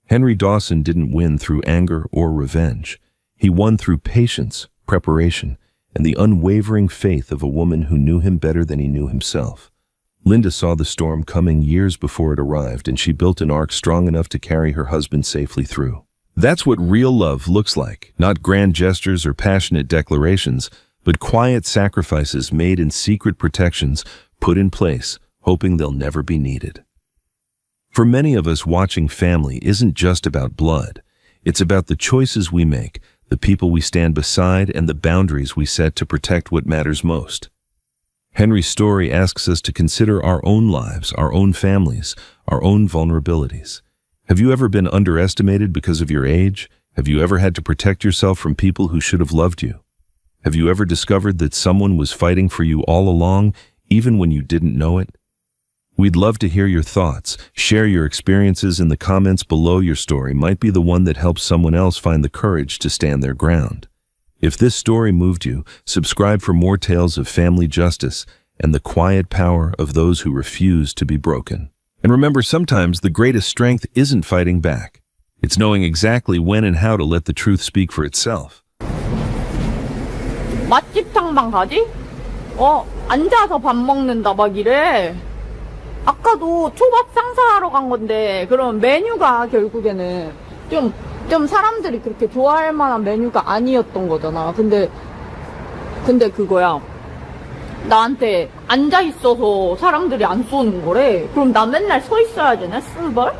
Henry Dawson didn't win through anger or revenge. He won through patience, preparation, and the unwavering faith of a woman who knew him better than he knew himself. Linda saw the storm coming years before it arrived, and she built an ark strong enough to carry her husband safely through. That's what real love looks like, not grand gestures or passionate declarations, but quiet sacrifices made in secret, protections put in place, hoping they'll never be needed. For many of us, watching family isn't just about blood. It's about the choices we make, the people we stand beside, and the boundaries we set to protect what matters most. Henry's story asks us to consider our own lives, our own families, our own vulnerabilities. Have you ever been underestimated because of your age? Have you ever had to protect yourself from people who should have loved you? Have you ever discovered that someone was fighting for you all along, even when you didn't know it? We'd love to hear your thoughts. Share your experiences in the comments below. Your story might be the one that helps someone else find the courage to stand their ground. If this story moved you, subscribe for more tales of family justice and the quiet power of those who refuse to be broken. And remember, sometimes the greatest strength isn't fighting back. It's knowing exactly when and how to let the truth speak for itself. 맛집 탕방 가지? 앉아서 밥 먹는다 막 이래. 아까도 초밥 상사하러 간 건데, 그럼 메뉴가 결국에는 좀 사람들이 그렇게 좋아할 만한 메뉴가 아니었던 거잖아. 근데 그거야. 나한테 앉아 있어서 사람들이 안 쏘는 거래. 그럼 나 맨날 서 있어야 되나? 쓴벌?